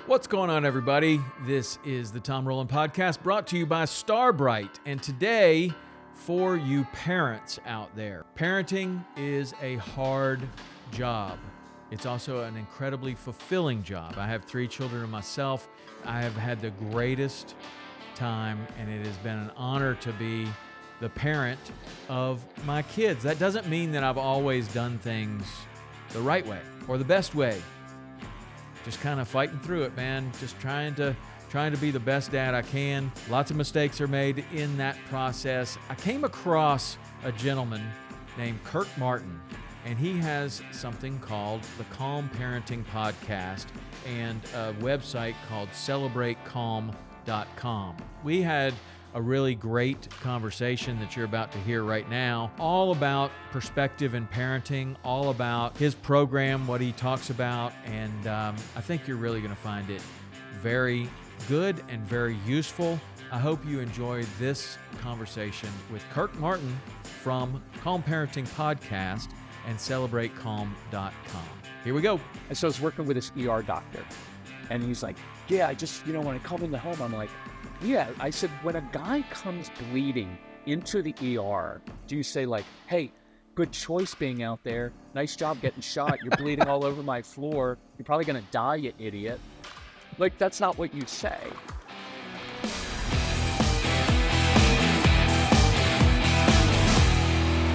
What's going on, everybody? This is the Tom Rowland Podcast brought to you by brite. And today, for you parents out there, parenting is a hard job. It's also an incredibly fulfilling job. I have 3 children of myself. I have had the greatest time, and it has been an honor to be the parent of my kids. That doesn't mean that I've always done things the right way or the best way. Just kind of fighting through it, man. Just trying to be the best dad I can. Lots of mistakes are made in that process. I came across a gentleman named Kirk Martin, and he has something called the Calm Parenting Podcast and a website called celebratecalm.com. We had a really great conversation that you're about to hear right now, all about perspective in parenting, all about his program, what he talks about, and I think you're really going to find it very good and very useful. I hope you enjoy this conversation with Kirk Martin from Calm Parenting Podcast and celebratecalm.com. Here we go. And so I was working with this ER doctor, and he's like, yeah, I just, when I come in the home, I'm like, yeah, I said, when a guy comes bleeding into the ER, do you say like, hey, good choice being out there. Nice job getting shot. You're bleeding all over my floor. You're probably going to die, you idiot. Like, that's not what you say.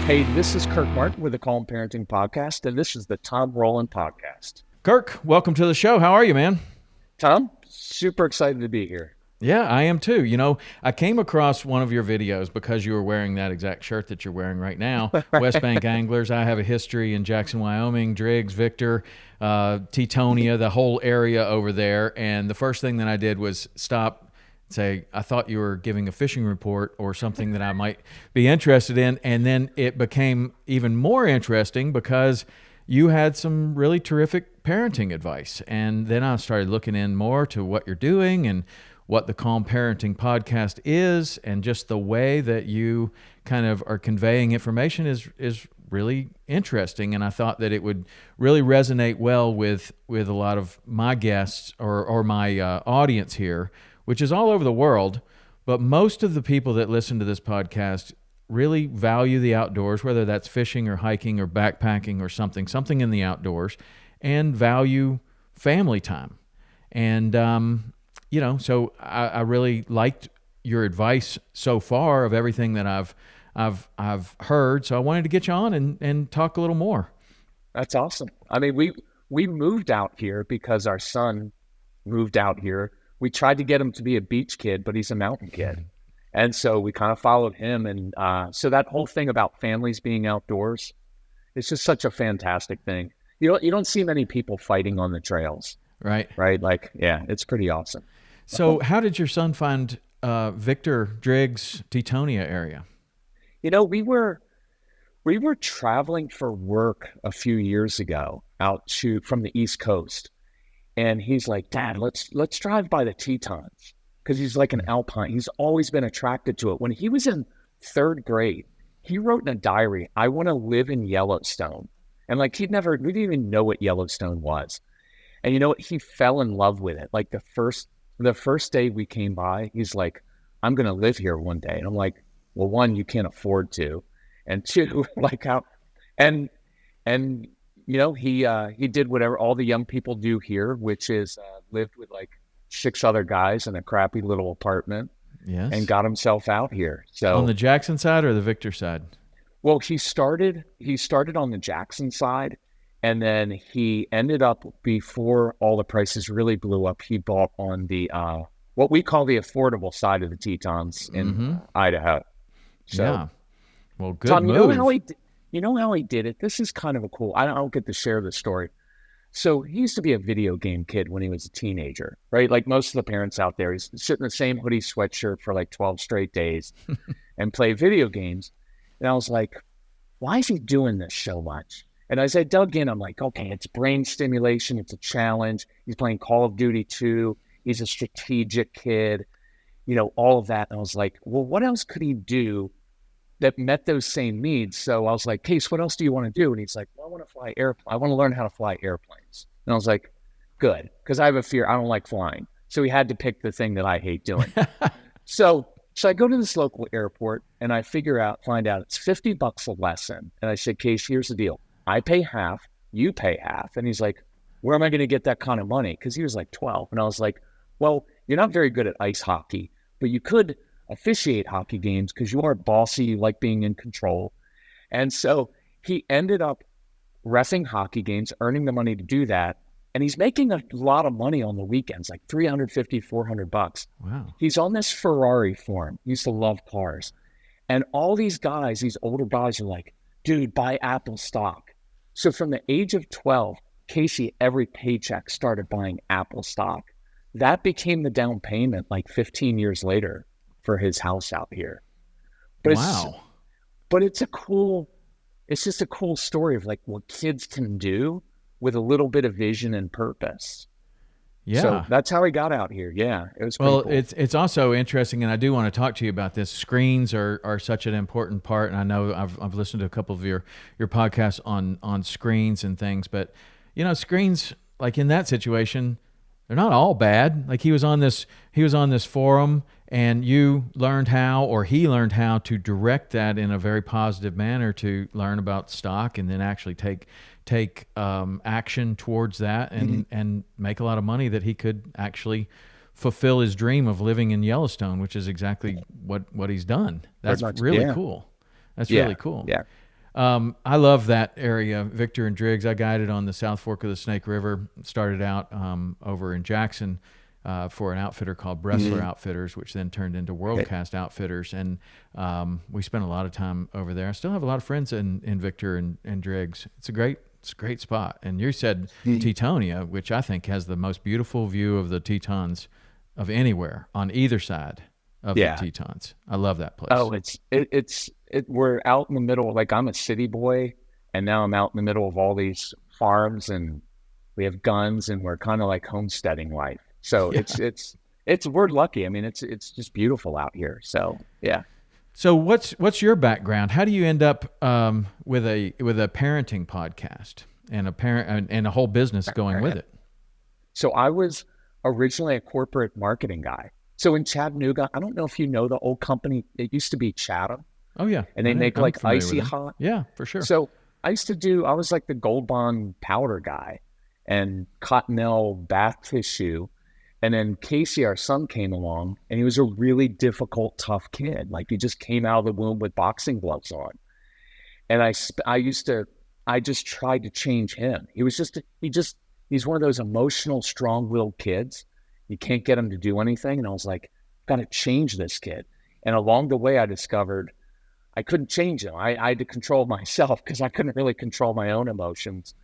Hey, this is Kirk Martin with the Calm Parenting Podcast, and this is the Tom Rowland Podcast. Kirk, welcome to the show. How are you, man? Tom, super excited to be here. Yeah, I am too. I came across one of your videos because you were wearing that exact shirt that you're wearing right now. West Bank Anglers. I have a history in Jackson, Wyoming, Driggs, Victor, Teutonia, the whole area over there. And the first thing that I did was stop, say, I thought you were giving a fishing report or something that I might be interested in. And then it became even more interesting because you had some really terrific parenting advice. And then I started looking in more to what you're doing and what the Calm Parenting Podcast is, and just the way that you kind of are conveying information is really interesting. And I thought that it would really resonate well with a lot of my guests or my audience here, which is all over the world. But most of the people that listen to this podcast really value the outdoors, whether that's fishing or hiking or backpacking or something in the outdoors, and value family time. And so I really liked your advice so far of everything that I've heard. So I wanted to get you on and talk a little more. That's awesome. I mean, we moved out here because our son moved out here. We tried to get him to be a beach kid, but he's a mountain kid. And so we kind of followed him. And so that whole thing about families being outdoors, it's just such a fantastic thing. You don't see many people fighting on the trails. Right. Like, yeah, it's pretty awesome. So how did your son find Victor, Driggs, Teutonia area? We were traveling for work a few years ago from the East Coast. And he's like, Dad, let's drive by the Tetons. Because he's like an alpine. He's always been attracted to it. When he was in 3rd grade, he wrote in a diary, I want to live in Yellowstone. And like we didn't even know what Yellowstone was. And you know what? He fell in love with it. Like the first day we came by, he's like, I'm going to live here one day. And I'm like, well, 1, you can't afford to. And 2, like how, and he did whatever all the young people do here, which is lived with like 6 other guys in a crappy little apartment. Yes. And got himself out here. So on the Jackson side or the Victor side? Well, he started on the Jackson side. And then he ended up, before all the prices really blew up, he bought on the what we call the affordable side of the Tetons in Idaho. So, yeah. Well, good Tom, move. You know how he did it? This is kind of a cool. I don't get to share this story. So he used to be a video game kid when he was a teenager, right? Like most of the parents out there, he's sitting in the same hoodie sweatshirt for like 12 straight days and play video games. And I was like, why is he doing this so much? And as I dug in, I'm like, okay, it's brain stimulation. It's a challenge. He's playing Call of Duty 2. He's a strategic kid, all of that. And I was like, well, what else could he do that met those same needs? So I was like, Case, what else do you want to do? And he's like, well, I want to learn how to fly airplanes. And I was like, Good, because I have a fear. I don't like flying. So he had to pick the thing that I hate doing. So I go to this local airport and I find out it's $50 a lesson. And I said, Case, here's the deal. I pay half, you pay half. And he's like, where am I going to get that kind of money? Because he was like 12. And I was like, well, you're not very good at ice hockey, but you could officiate hockey games because you are bossy, you like being in control. And so he ended up reffing hockey games, earning the money to do that. And he's making a lot of money on the weekends, like $350, $400. Wow. He's on this Ferrari form. He used to love cars. And all these guys, these older guys are like, dude, buy Apple stock. So from the age of 12, Casey, every paycheck started buying Apple stock. That became the down payment like 15 years later for his house out here. But wow. It's just a cool story of like what kids can do with a little bit of vision and purpose. Yeah. So that's how he got out here. Yeah. It was well, cool. It's also interesting, and I do want to talk to you about this. Screens are such an important part, and I know I've listened to a couple of your podcasts on screens and things, but screens, like in that situation, they're not all bad. Like he was on this forum, and he learned how to direct that in a very positive manner to learn about stock and then actually take action towards that and make a lot of money that he could actually fulfill his dream of living in Yellowstone, which is exactly what he's done. That's really cool. That's really cool. Yeah. I love that area, Victor and Driggs. I guided on the South Fork of the Snake River, started out over in Jackson for an outfitter called Bressler Outfitters, which then turned into Worldcast Outfitters. And we spent a lot of time over there. I still have a lot of friends in Victor and Driggs. It's a great spot. And you said Tetonia, which I think has the most beautiful view of the Tetons of anywhere on either side of the Tetons. I love that place. Oh, we're out in the middle. Like I'm a city boy, and now I'm out in the middle of all these farms, and we have guns, and we're kind of like homesteading life. So we're lucky. I mean, it's just beautiful out here. So yeah. So what's your background? How do you end up with a parenting podcast and a whole business going with it? So I was originally a corporate marketing guy. So in Chattanooga, I don't know if you know the old company. It used to be Chatham. Oh yeah, and they make like Icy Hot. Yeah, for sure. So I was like the Gold Bond powder guy and Cottonelle bath tissue. And then Casey, our son, came along, and he was a really difficult, tough kid. Like he just came out of the womb with boxing gloves on. And I just tried to change him. He's one of those emotional, strong-willed kids. You can't get him to do anything. And I was like, got to change this kid. And along the way, I discovered I couldn't change him. I had to control myself because I couldn't really control my own emotions.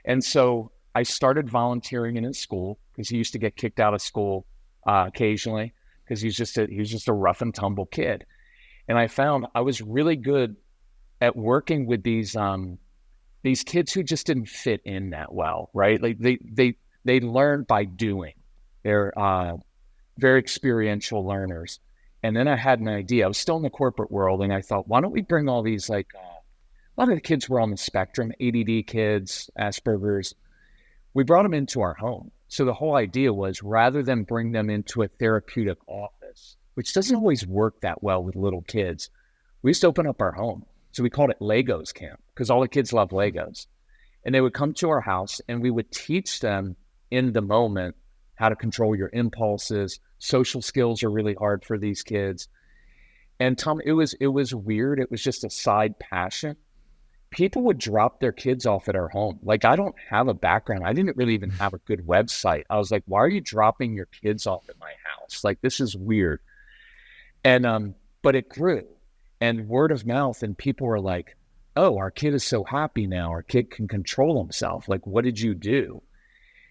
And so I started volunteering in his school because he used to get kicked out of school occasionally because he was just a rough and tumble kid. And I found I was really good at working with these kids who just didn't fit in that well, right? Like they learn by doing. They're very experiential learners. And then I had an idea. I was still in the corporate world, and I thought, why don't we bring all these, like, a lot of the kids were on the spectrum, ADD kids, Asperger's. We brought them into our home. So the whole idea was, rather than bring them into a therapeutic office, which doesn't always work that well with little kids, we used to open up our home. So we called it Legos Camp because all the kids love Legos. And they would come to our house, and we would teach them in the moment how to control your impulses. Social skills are really hard for these kids. And Tom, it was weird. It was just a side passion. People would drop their kids off at our home. Like, I don't have a background. I didn't really even have a good website. I was like, why are you dropping your kids off at my house? Like, this is weird. And, but it grew, and word of mouth, and people were like, oh, our kid is so happy now. Our kid can control himself. Like, what did you do?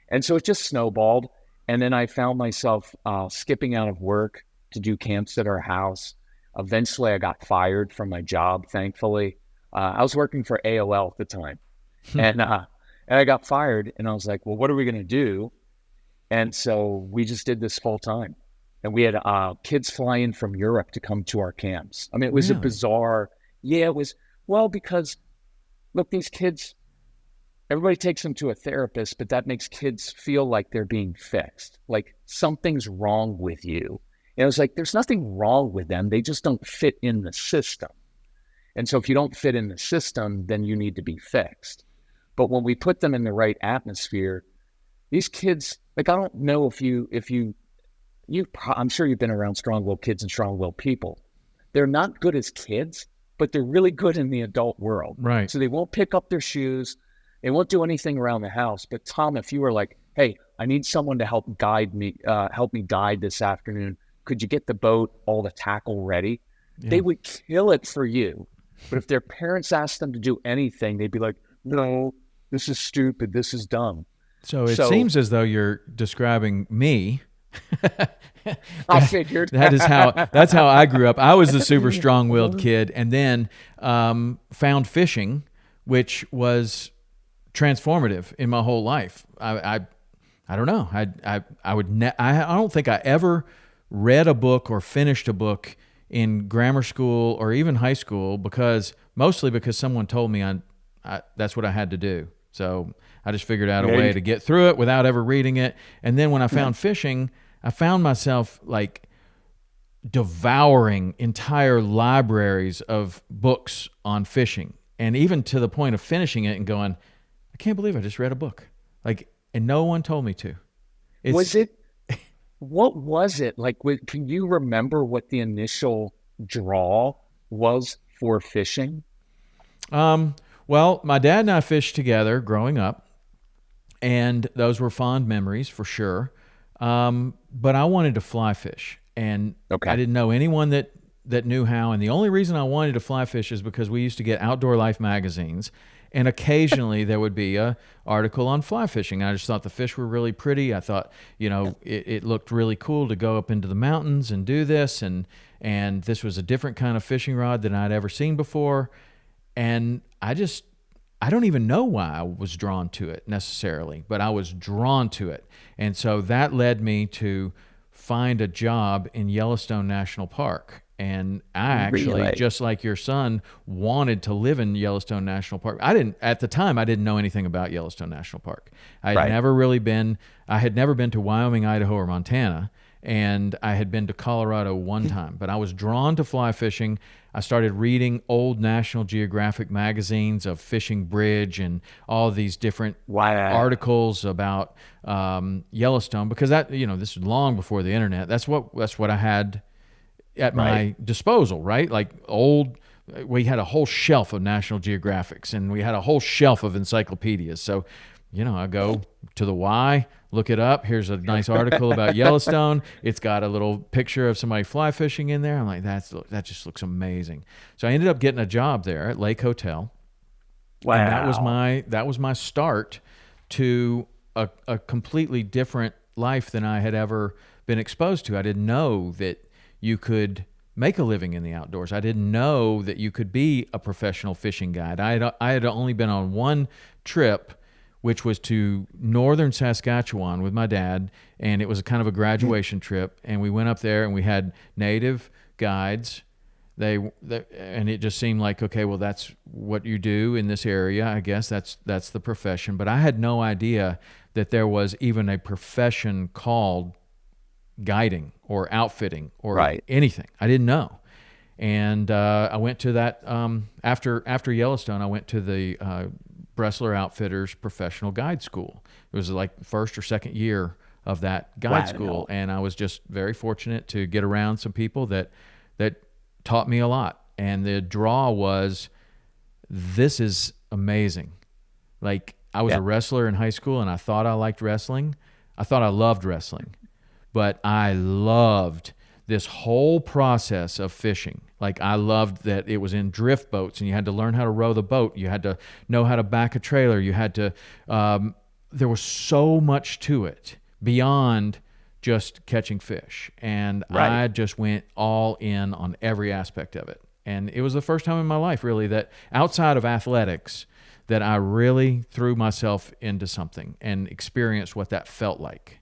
And so it just snowballed. And then I found myself skipping out of work to do camps at our house. Eventually, I got fired from my job, thankfully. I was working for AOL at the time. And I got fired, and I was like, well, what are we going to do? And so we just did this full time. And we had kids fly in from Europe to come to our camps. I mean, it was a bizarre, it was, well, because, look, these kids, everybody takes them to a therapist, but that makes kids feel like they're being fixed, like something's wrong with you. And it was like, there's nothing wrong with them. They just don't fit in the system. And so if you don't fit in the system, then you need to be fixed. But when we put them in the right atmosphere, these kids, like, I don't know if I'm sure you've been around strong-willed kids and strong-willed people. They're not good as kids, but they're really good in the adult world. Right. So they won't pick up their shoes. They won't do anything around the house. But Tom, if you were like, hey, I need someone to help me guide this afternoon. Could you get the boat, all the tackle ready? Yeah. They would kill it for you. But if their parents asked them to do anything, they'd be like, no, this is stupid. This is dumb. So it seems as though you're describing me. I figured. That's how I grew up. I was the super strong-willed kid, and then found fishing, which was transformative in my whole life. I don't know. I don't think I ever read a book or finished a book in grammar school or even high school mostly because someone told me that's what I had to do. So I just figured out a way to get through it without ever reading it. And then when I found fishing, I found myself like devouring entire libraries of books on fishing, and even to the point of finishing it and going, I can't believe I just read a book. Like, and no one told me to. What was it like? Can you remember what the initial draw was for fishing? Well, my dad and I fished together growing up, and those were fond memories for sure. But I wanted to fly fish, and I didn't know anyone that knew how. And the only reason I wanted to fly fish is because we used to get Outdoor Life magazines, and occasionally there would be a article on fly fishing. I just thought the fish were really pretty. I thought, it looked really cool to go up into the mountains and do this, and this was a different kind of fishing rod than I'd ever seen before. And I don't even know why I was drawn to it necessarily, but I was drawn to it. And so that led me to find a job in Yellowstone National Park. And I actually, just like your son, wanted to live in Yellowstone National Park. At the time, I didn't know anything about Yellowstone National Park. I had never been to Wyoming, Idaho, or Montana. And I had been to Colorado one time, but I was drawn to fly fishing. I started reading old National Geographic magazines of Fishing Bridge and all these different articles about Yellowstone, because this was long before the internet. That's what I had at my disposal, right? Like we had a whole shelf of National Geographics, and we had a whole shelf of encyclopedias. So, I go to the Y, look it up. Here's a nice article about Yellowstone. It's got a little picture of somebody fly fishing in there. I'm like, that just looks amazing. So I ended up getting a job there at Lake Hotel. Wow. And that was my start to a completely different life than I had ever been exposed to. I didn't know that you could make a living in the outdoors. I didn't know that you could be a professional fishing guide. I had only been on one trip, which was to northern Saskatchewan with my dad, and it was a kind of a graduation trip. And we went up there, and we had native guides. And it just seemed like, okay, well, that's what you do in this area. I guess that's the profession. But I had no idea that there was even a profession called guiding or outfitting or anything. I didn't know. And I went to that after Yellowstone. I went to the Bressler Outfitters Professional Guide School. It was like first or second year of that guide school, and I was just very fortunate to get around some people that taught me a lot. And the draw was, this is amazing. Like, I was a wrestler in high school, and I thought I liked wrestling. I thought I loved wrestling, but I loved this whole process of fishing. Like, I loved that it was in drift boats, and you had to learn how to row the boat. You had to know how to back a trailer. You had to, there was so much to it beyond just catching fish. And I just went all in on every aspect of it. And it was the first time in my life, really, that outside of athletics, that I really threw myself into something and experienced what that felt like.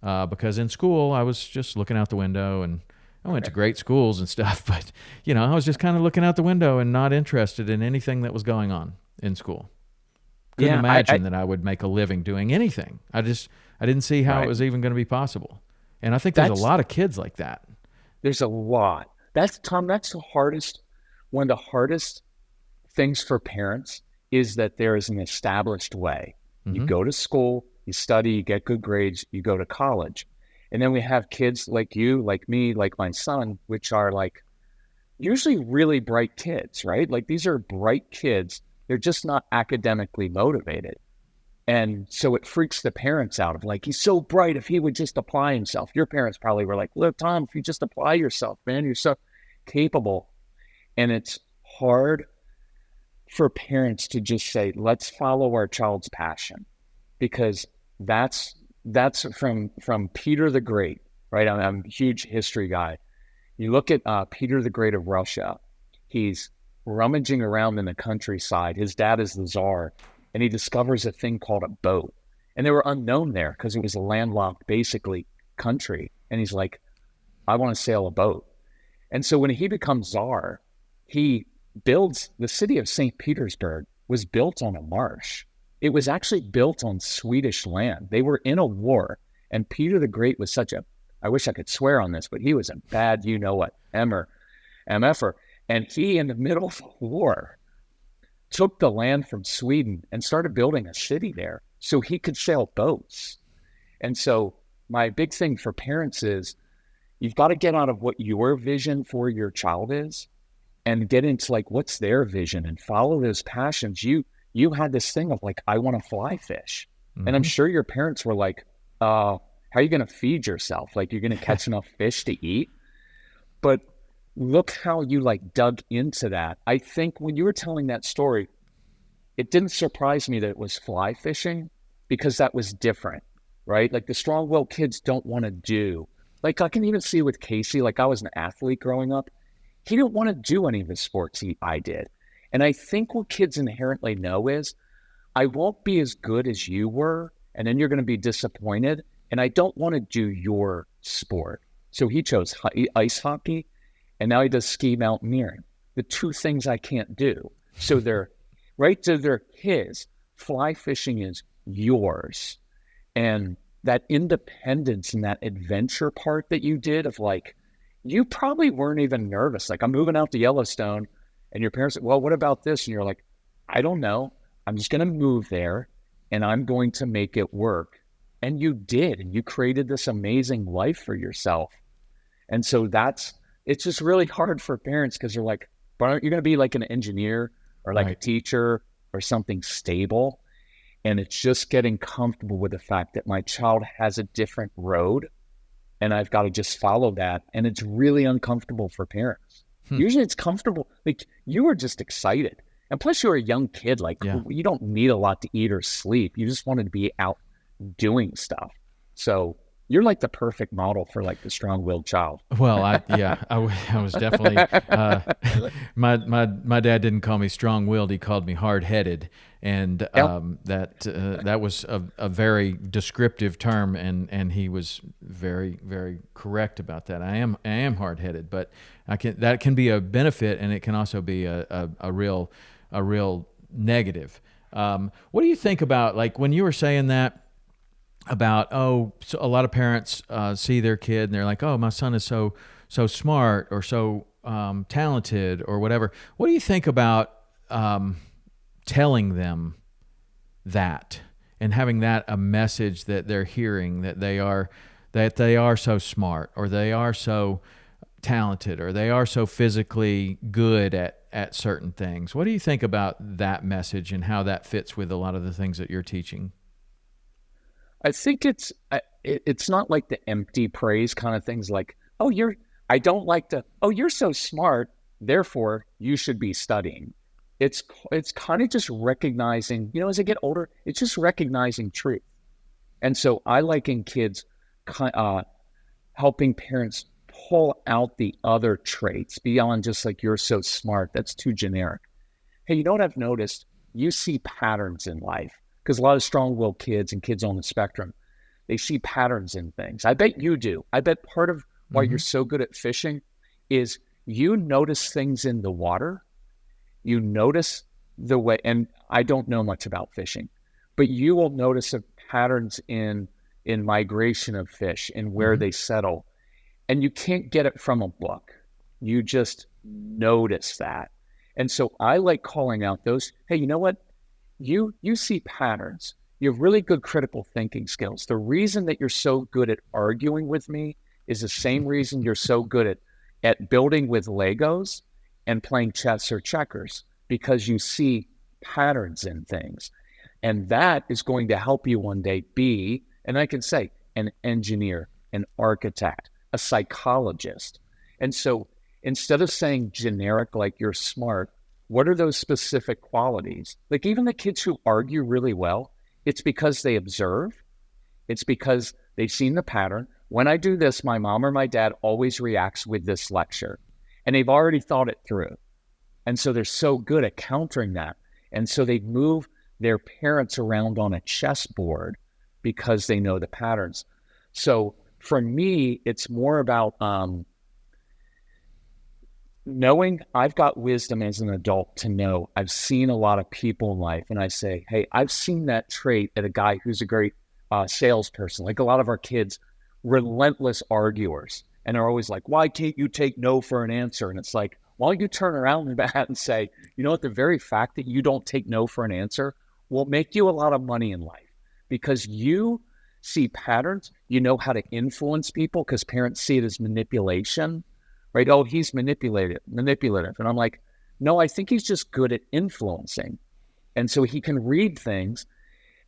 Because in school, I was just looking out the window, and I went to great schools and stuff, but, I was just kind of looking out the window and not interested in anything that was going on in school. couldn't Yeah, imagine that I would make a living doing anything. I didn't see how it right. was even going to be possible. And I think there's a That's lot of kids like that. There's a lot. That's Tom. That's the hardest. One of the hardest things for parents is that there is an established way. You Hmm. go to school, you study, you get good grades, you go to college, and then we have kids like you, like me, like my son, which are like usually really bright kids, right? Like these are bright kids. They're just not academically motivated. And so it freaks the parents out of like, he's so bright. If he would just apply himself, your parents probably were like, look, Tom, if you just apply yourself, man, you're so capable. And it's hard for parents to just say, let's follow our child's passion, because that's from Peter the Great, right? I'm a huge history guy. You look at Peter the Great of Russia. He's rummaging around in the countryside. His dad is the czar, and he discovers a thing called a boat. And they were unknown there because it was a landlocked, basically, country. And he's like, I want to sail a boat. And so when he becomes czar, he builds the city of St. Petersburg was built on a marsh. It was actually built on Swedish land. They were in a war, and Peter the Great was such a, I wish I could swear on this, but he was a bad, you know what, MFer. And he, in the middle of a war, took the land from Sweden and started building a city there so he could sail boats. And so my big thing for parents is you've got to get out of what your vision for your child is and get into like what's their vision and follow those passions. You had this thing of like, I want to fly fish. Mm-hmm. And I'm sure your parents were like, how are you going to feed yourself? Like you're going to catch enough fish to eat? But look how you like dug into that. I think when you were telling that story, it didn't surprise me that it was fly fishing because that was different, right? Like the strong-willed kids don't want to do. Like I can even see with Casey, like I was an athlete growing up. He didn't want to do any of the sports I did. And I think what kids inherently know is I won't be as good as you were, and then you're going to be disappointed. And I don't want to do your sport. So he chose ice hockey, and now he does ski mountaineering. The two things I can't do. So they're right. So they're his. Fly fishing is yours. And that independence and that adventure part that you did of like, you probably weren't even nervous. Like I'm moving out to Yellowstone and your parents said, well, what about this? And you're like, I don't know. I'm just going to move there and I'm going to make it work. And you did, and you created this amazing life for yourself. And so it's just really hard for parents because they're like, but aren't you going to be like an engineer or like a teacher or something stable? And it's just getting comfortable with the fact that my child has a different road and I've got to just follow that. And it's really uncomfortable for parents. Usually it's comfortable. Like you were just excited. And plus you're a young kid. Like you don't need a lot to eat or sleep. You just wanted to be out doing stuff. So you're like the perfect model for like the strong-willed child. Well, I was definitely, my dad didn't call me strong-willed. He called me hard-headed. And that was a very descriptive term. And he was very, very correct about that. I am hard-headed, but that can be a benefit, and it can also be a real negative. What do you think about, like, when you were saying that, about so a lot of parents see their kid and they're like, oh, my son is so smart or so talented or whatever. What do you think about telling them that and having that a message that they're hearing, that they are so smart or they are so talented or they are so physically good at certain things? What do you think about that message and how that fits with a lot of the things that you're teaching? I think it's not like the empty praise kind of things like, you're so smart, therefore you should be studying. It's kind of just recognizing, as I get older, it's just recognizing truth. And so I like in kids helping parents pull out the other traits beyond just like, you're so smart. That's too generic. Hey, you know what I've noticed? You see patterns in life. Because a lot of strong-willed kids and kids on the spectrum, they see patterns in things. I bet you do. I bet part of why you're so good at fishing is you notice things in the water. You notice the way, and I don't know much about fishing, but you will notice patterns in migration of fish and where they settle, and you can't get it from a book. You just notice that. And so I like calling out those, hey, you know what? You see patterns. You have really good critical thinking skills. The reason that you're so good at arguing with me is the same reason you're so good at building with Legos and playing chess or checkers, because you see patterns in things. And that is going to help you one day be, and I can say, an engineer, an architect, a psychologist. And so instead of saying generic, like you're smart, what are those specific qualities? Like even the kids who argue really well, it's because they observe. It's because they've seen the pattern. When I do this, my mom or my dad always reacts with this lecture. And they've already thought it through. And so they're so good at countering that. And so they move their parents around on a chessboard because they know the patterns. So for me, it's more about knowing I've got wisdom as an adult to know I've seen a lot of people in life. And I say, hey, I've seen that trait at a guy who's a great salesperson. Like a lot of our kids, relentless arguers. And are always like, why can't you take no for an answer? And it's like, why don't you turn around and say, you know what, the very fact that you don't take no for an answer will make you a lot of money in life, because you see patterns, you know how to influence people, because parents see it as manipulation, right? Oh, he's manipulative. And I'm like, no, I think he's just good at influencing. And so he can read things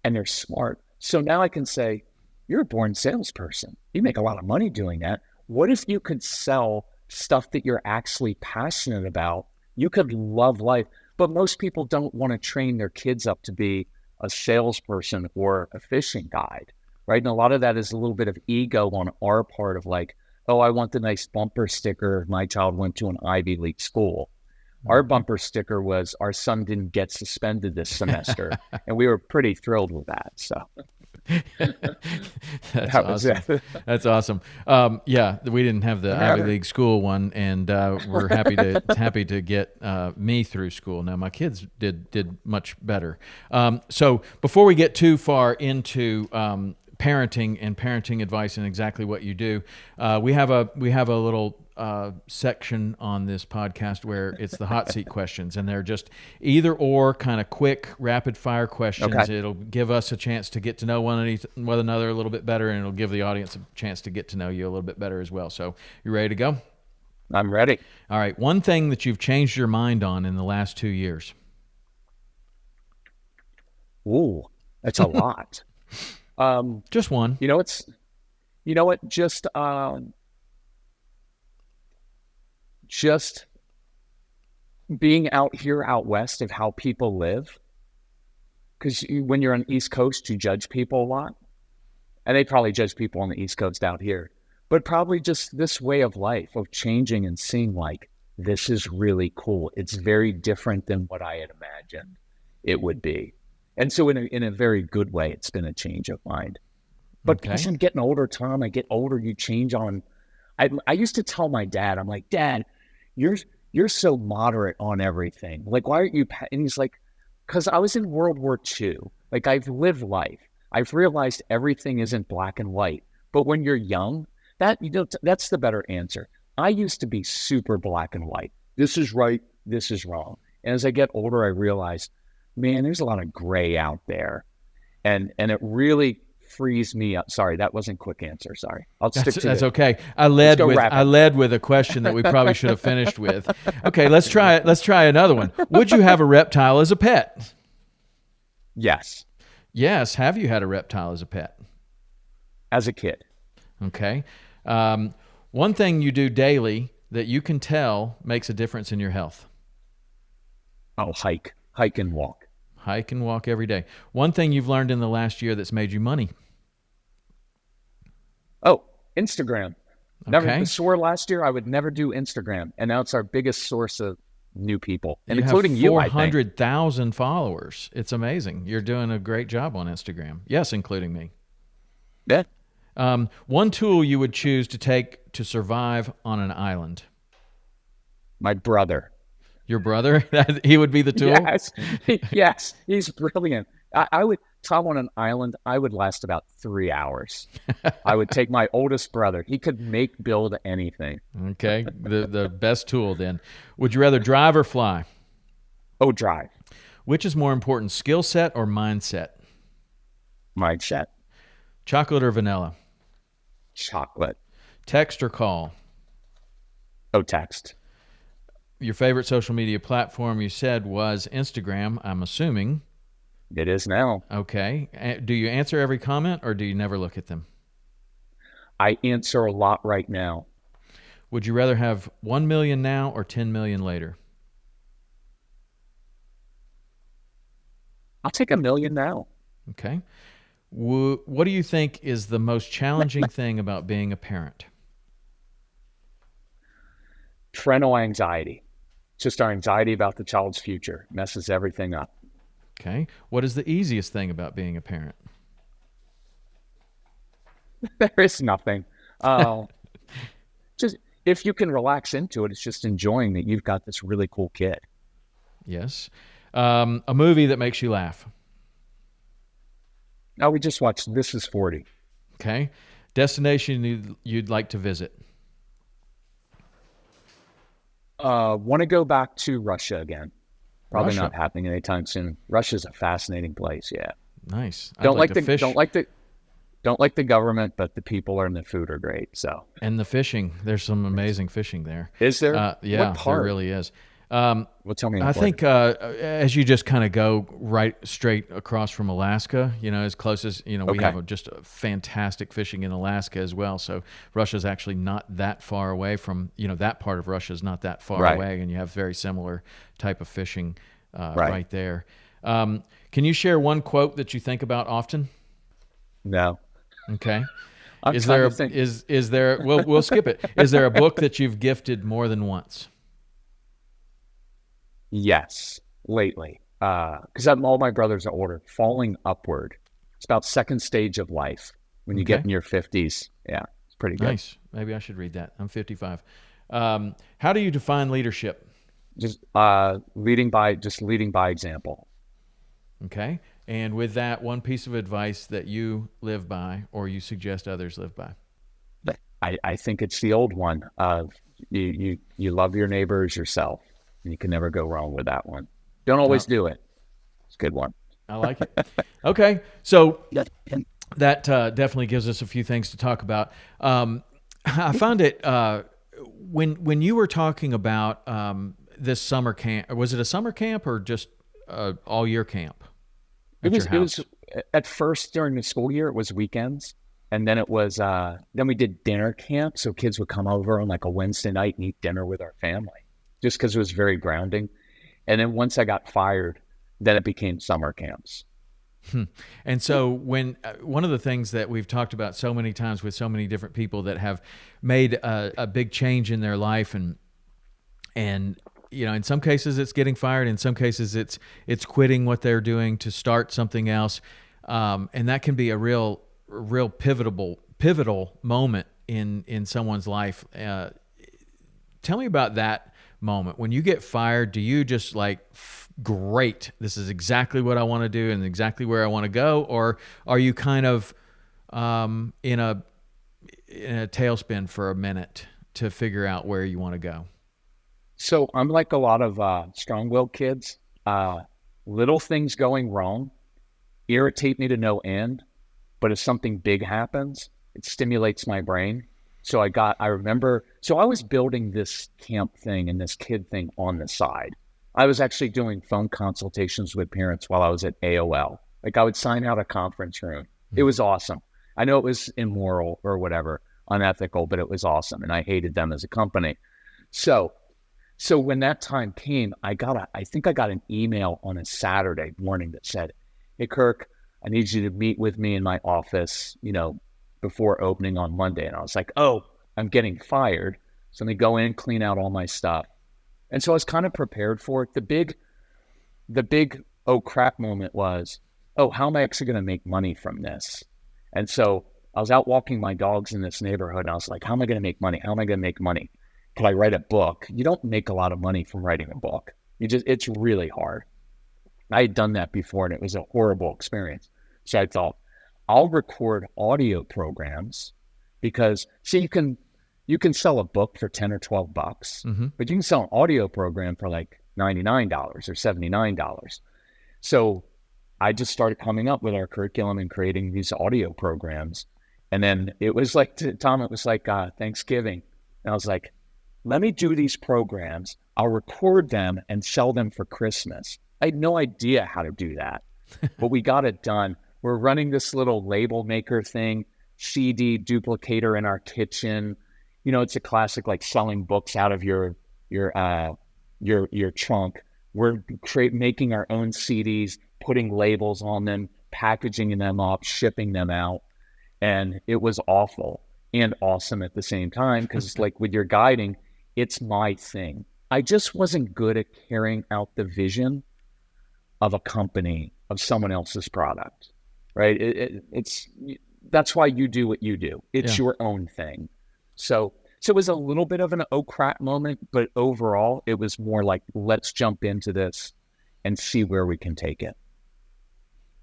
and they're smart. So now I can say, you're a born salesperson. You make a lot of money doing that. What if you could sell stuff that you're actually passionate about? You could love life. But most people don't want to train their kids up to be a salesperson or a fishing guide, right? And a lot of that is a little bit of ego on our part of like, oh, I want the nice bumper sticker. My child went to an Ivy League school. Our bumper sticker was our son didn't get suspended this semester. And we were pretty thrilled with that. So That's awesome. That's awesome. Yeah, we didn't have the Ivy League school one, and we're happy to get me through school. Now my kids did much better. So before we get too far into parenting and parenting advice and exactly what you do, we have a little section on this podcast where it's the hot seat questions, and they're just either or kind of quick rapid fire questions. Okay. It'll give us a chance to get to know one another a little bit better, and it'll give the audience a chance to get to know you a little bit better as well. So you ready to go? I'm ready. All right. One thing that you've changed your mind on in the last 2 years. Ooh, that's a lot. Just one. Just being out west of how people live. Because when you're on the East Coast, you judge people a lot. And they probably judge people on the East Coast out here. But probably just this way of life, of changing and seeing like, this is really cool. It's very different than what I had imagined it would be. And so in a very good way, it's been a change of mind. But because I'm getting older, Tom, I get older, you change on. I used to tell my dad, I'm like, Dad, you're so moderate on everything. Like, why aren't you? And he's like, because I was in World War II. Like, I've lived life. I've realized everything isn't black and white. But when you're young, that's the better answer. I used to be super black and white. This is right. This is wrong. And as I get older, I realize, man, there's a lot of gray out there. And it really frees me up. Sorry, that wasn't a quick answer. Sorry. That's okay. I led with a question that we probably should have finished with. Okay, let's try it. Let's try another one. Would you have a reptile as a pet? Yes. Yes. Have you had a reptile as a pet? As a kid. Okay. One thing you do daily that you can tell makes a difference in your health. Oh, hike and walk. Hike and walk every day. One thing you've learned in the last year that's made you money. Oh, Instagram. Okay. I swore last year I would never do Instagram, and now it's our biggest source of new people, and you including have you, I think. 400,000 followers. It's amazing. You're doing a great job on Instagram. Yes, including me. Yeah. One tool you would choose to take to survive on an island. My brother. Your brother? He would be the tool? Yes, yes, he's brilliant. I would, Tom, on an island, I would last about 3 hours. I would take my oldest brother. He could build anything. Okay, the best tool then. Would you rather drive or fly? Oh, drive. Which is more important, skill set or mindset? Mindset. Chocolate or vanilla? Chocolate. Text or call? Oh, text. Your favorite social media platform, you said, was Instagram, I'm assuming. It is now. Okay. Do you answer every comment or do you never look at them? I answer a lot right now. Would you rather have 1 million now or 10 million later? I'll take 1 million now. Okay. What do you think is the most challenging thing about being a parent? Parental anxiety. Just our anxiety about the child's future messes everything up. Okay. What is the easiest thing about being a parent? There is nothing. Just if you can relax into it, it's just enjoying that you've got this really cool kid. Yes. A movie that makes you laugh. Now we just watched This Is 40. Okay. Destination you'd like to visit. Want to go back to Russia again. Probably Russia? not happening anytime soon. Russia's a fascinating place. Yeah. Nice. Don't like to the fish. don't like the government, but the people and the food are great. So. And the fishing. There's some amazing fishing there. Is there? Yeah, What part? there really is. Well, tell me. I think as you just kind of go right straight across from Alaska, as close as, we Okay. have just a fantastic fishing in Alaska as well. So Russia's actually not that far away from, that part of Russia is not that far Right. away. And you have very similar type of fishing Right. right there. Can you share one quote that you think about often? No. Okay. I'm Is trying there, to think. is there, we'll skip it. Is there a book that you've gifted more than once? Yes, lately. Because all my brothers are older. Falling Upward. It's about second stage of life. When you get Okay. in your 50s. Yeah, it's pretty good. Nice. Maybe I should read that. I'm 55. How do you define leadership? Just leading by example. Okay. And with that, one piece of advice that you live by or you suggest others live by. I think it's the old one of you love your neighbor as yourself. And you can never go wrong with that one. Don't always do it. It's a good one. I like it. Okay. So that definitely gives us a few things to talk about. I found it when you were talking about this summer camp, was it a summer camp or just all year camp? It was at first during the school year, it was weekends. And then it was, then we did dinner camp. So kids would come over on like a Wednesday night and eat dinner with our family just because it was very grounding. And then once I got fired, then it became summer camps. And so when one of the things that we've talked about so many times with so many different people that have made a big change in their life and in some cases it's getting fired, in some cases it's quitting what they're doing to start something else, and that can be a real pivotal moment in someone's life. Tell me about that moment when you get fired. Do you just like, great, this is exactly what I want to do and exactly where I want to go, or are you kind of in a tailspin for a minute to figure out where you want to go? So I'm like a lot of strong-willed kids. Little things going wrong irritate me to no end, but if something big happens, it stimulates my brain. So I remember, I was building this camp thing and this kid thing on the side. I was actually doing phone consultations with parents while I was at AOL. Like I would sign out a conference room. It was awesome. I know it was immoral or whatever, unethical, but it was awesome. And I hated them as a company. So when that time came, I think I got an email on a Saturday morning that said, "Hey, Kirk, I need you to meet with me in my office, before opening on Monday." And I was like, "Oh, I'm getting fired. So let me go in, clean out all my stuff." And so I was kind of prepared for it. The big, oh crap moment was, oh, how am I actually going to make money from this? And so I was out walking my dogs in this neighborhood and I was like, how am I going to make money? How am I going to make money? could I write a book? You don't make a lot of money from writing a book. It's really hard. I had done that before and it was a horrible experience. So I thought, I'll record audio programs because see, you can sell a book for 10 or 12 bucks, but you can sell an audio program for like $99 or $79. So I just started coming up with our curriculum and creating these audio programs. And then it was like, Tom, it was like Thanksgiving. And I was like, let me do these programs. I'll record them and sell them for Christmas. I had no idea how to do that, but we got it done. We're running this little label maker thing, CD duplicator in our kitchen. You know, it's a classic, like selling books out of your trunk. We're making our own CDs, putting labels on them, packaging them up, shipping them out. And it was awful and awesome at the same time because like with your guiding, it's my thing. I just wasn't good at carrying out the vision of a company, of someone else's product, right? That's why you do what you do. It's your own thing. So it was a little bit of an oh crap moment, but overall it was more like, let's jump into this and see where we can take it.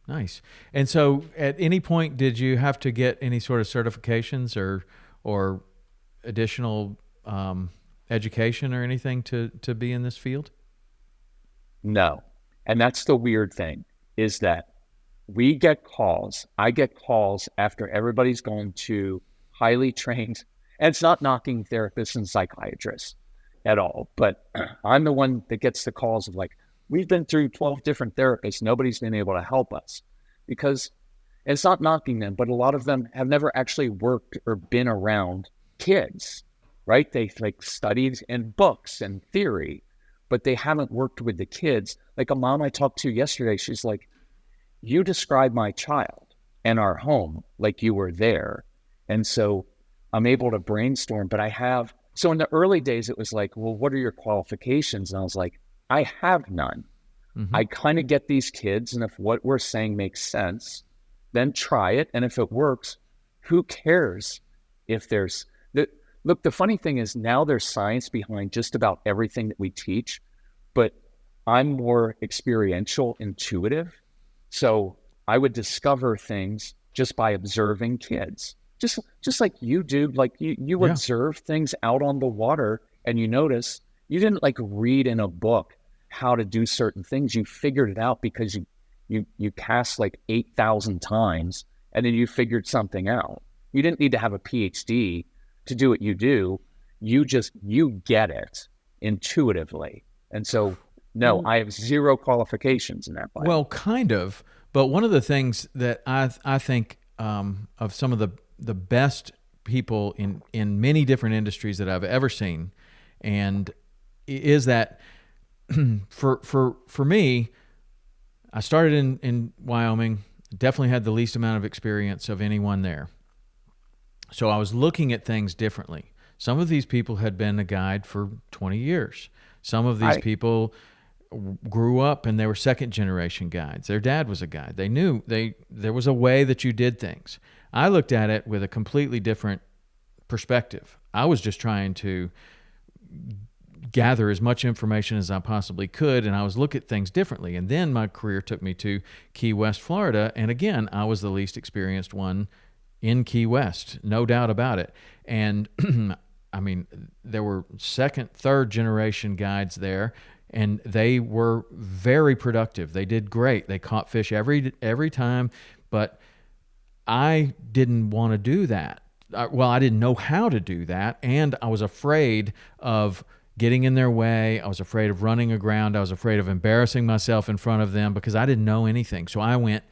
Nice. And so at any point, did you have to get any sort of certifications or additional education or anything to be in this field? No. And that's the weird thing is that I get calls after everybody's gone to highly trained, and it's not knocking therapists and psychiatrists at all, but I'm the one that gets the calls of like, we've been through 12 different therapists. Nobody's been able to help us because it's not knocking them, but a lot of them have never actually worked or been around kids, right? They like studied in books and theory, but they haven't worked with the kids. Like a mom I talked to yesterday, she's like, you described my child and our home like you were there. And so I'm able to brainstorm, but so in the early days, it was like, well, what are your qualifications? And I was like, I have none. I kind of get these kids, and if what we're saying makes sense, then try it. And if it works, who cares if there's... Look, the funny thing is now there's science behind just about everything that we teach, but I'm more experiential, intuitive. So I would discover things just by observing kids, just like you do. Like you observe things out on the water and you notice. You didn't like read in a book how to do certain things. You figured it out because you cast like 8,000 times and then you figured something out. You didn't need to have a PhD to do what you do. You get it intuitively. And so, no, I have zero qualifications in that. Well, kind of. But one of the things that I think of some of the best people in many different industries that I've ever seen, and is that for me, I started in Wyoming, definitely had the least amount of experience of anyone there. So I was looking at things differently. Some of these people had been a guide for 20 years. Some of these people grew up and they were second generation guides. Their dad was a guide. They knew there was a way that you did things. I looked at it with a completely different perspective. I was just trying to gather as much information as I possibly could, and I was looking at things differently. And then my career took me to Key West, Florida, and again, I was the least experienced one in Key West, no doubt about it. And I mean, there were second, third generation guides there, and they were very productive. They did great. They caught fish every time, but I didn't want to do that. I didn't know how to do that, and I was afraid of getting in their way. I was afraid of running aground. I was afraid of embarrassing myself in front of them because I didn't know anything. So I went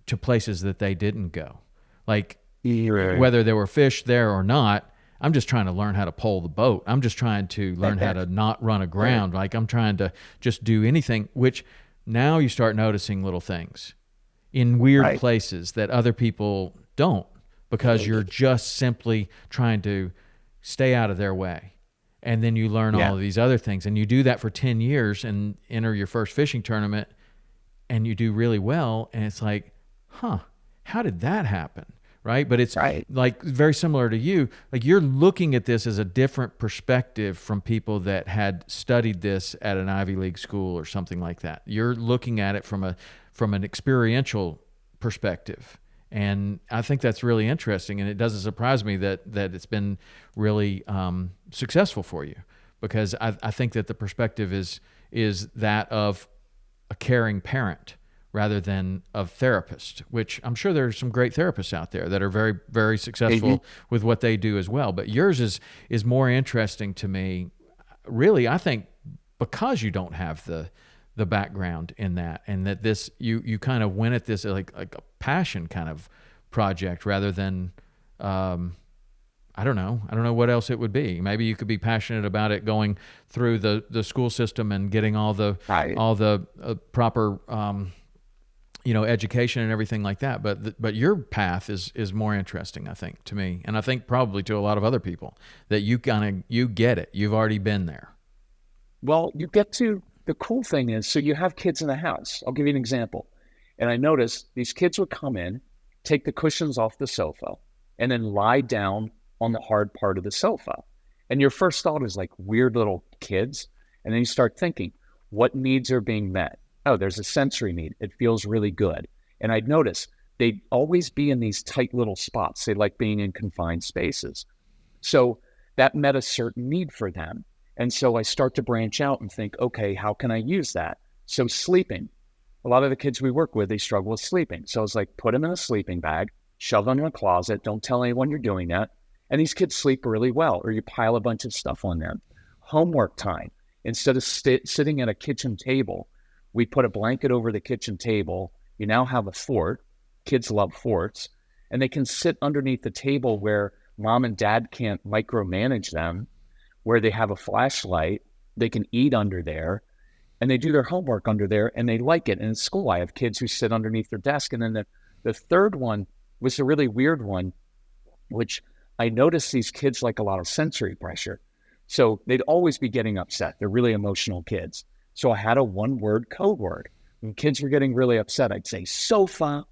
to places that they didn't go. Like, whether there were fish there or not, I'm just trying to learn how to pole the boat. I'm just trying to learn how to not run aground. Like, I'm trying to just do anything, which now you start noticing little things in weird places that other people don't, because you're just simply trying to stay out of their way. And then you learn all of these other things. And you do that for 10 years and enter your first fishing tournament and you do really well. And it's like, how did that happen? right? But it's Right. like very similar to you. Like you're looking at this as a different perspective from people that had studied this at an Ivy League school or something like that. You're looking at it from an experiential perspective. And I think that's really interesting. And it doesn't surprise me that it's been really successful for you, because I think that the perspective is that of a caring parent rather than a therapist, which I'm sure there's some great therapists out there that are very, very successful with what they do as well. But yours is more interesting to me, really, I think, because you don't have the background in that, and that this you kind of went at this like a passion kind of project rather than I don't know what else it would be. Maybe you could be passionate about it going through the school system and getting all the proper education and everything like that. But your path is more interesting, I think, to me, and I think probably to a lot of other people, that you get it. You've already been there. Well, the cool thing is, so you have kids in the house. I'll give you an example. And I noticed these kids would come in, take the cushions off the sofa, and then lie down on the hard part of the sofa. And your first thought is like weird little kids. And then you start thinking, what needs are being met? Oh, there's a sensory need. It feels really good. And I'd notice they'd always be in these tight little spots. They like being in confined spaces. So that met a certain need for them. And so I start to branch out and think, okay, how can I use that? So sleeping. A lot of the kids we work with, they struggle with sleeping. So I was like, put them in a sleeping bag, shove them in a closet. Don't tell anyone you're doing that. And these kids sleep really well, or you pile a bunch of stuff on them. Homework time. Instead of sitting at a kitchen table, we put a blanket over the kitchen table. You now have a fort. Kids love forts. And they can sit underneath the table where mom and dad can't micromanage them, where they have a flashlight. They can eat under there, and they do their homework under there, and they like it. And in school, I have kids who sit underneath their desk. And then the third one was a really weird one, which I noticed these kids like a lot of sensory pressure. So they'd always be getting upset. They're really emotional kids. So I had a one-word code word. When kids were getting really upset, I'd say sofa,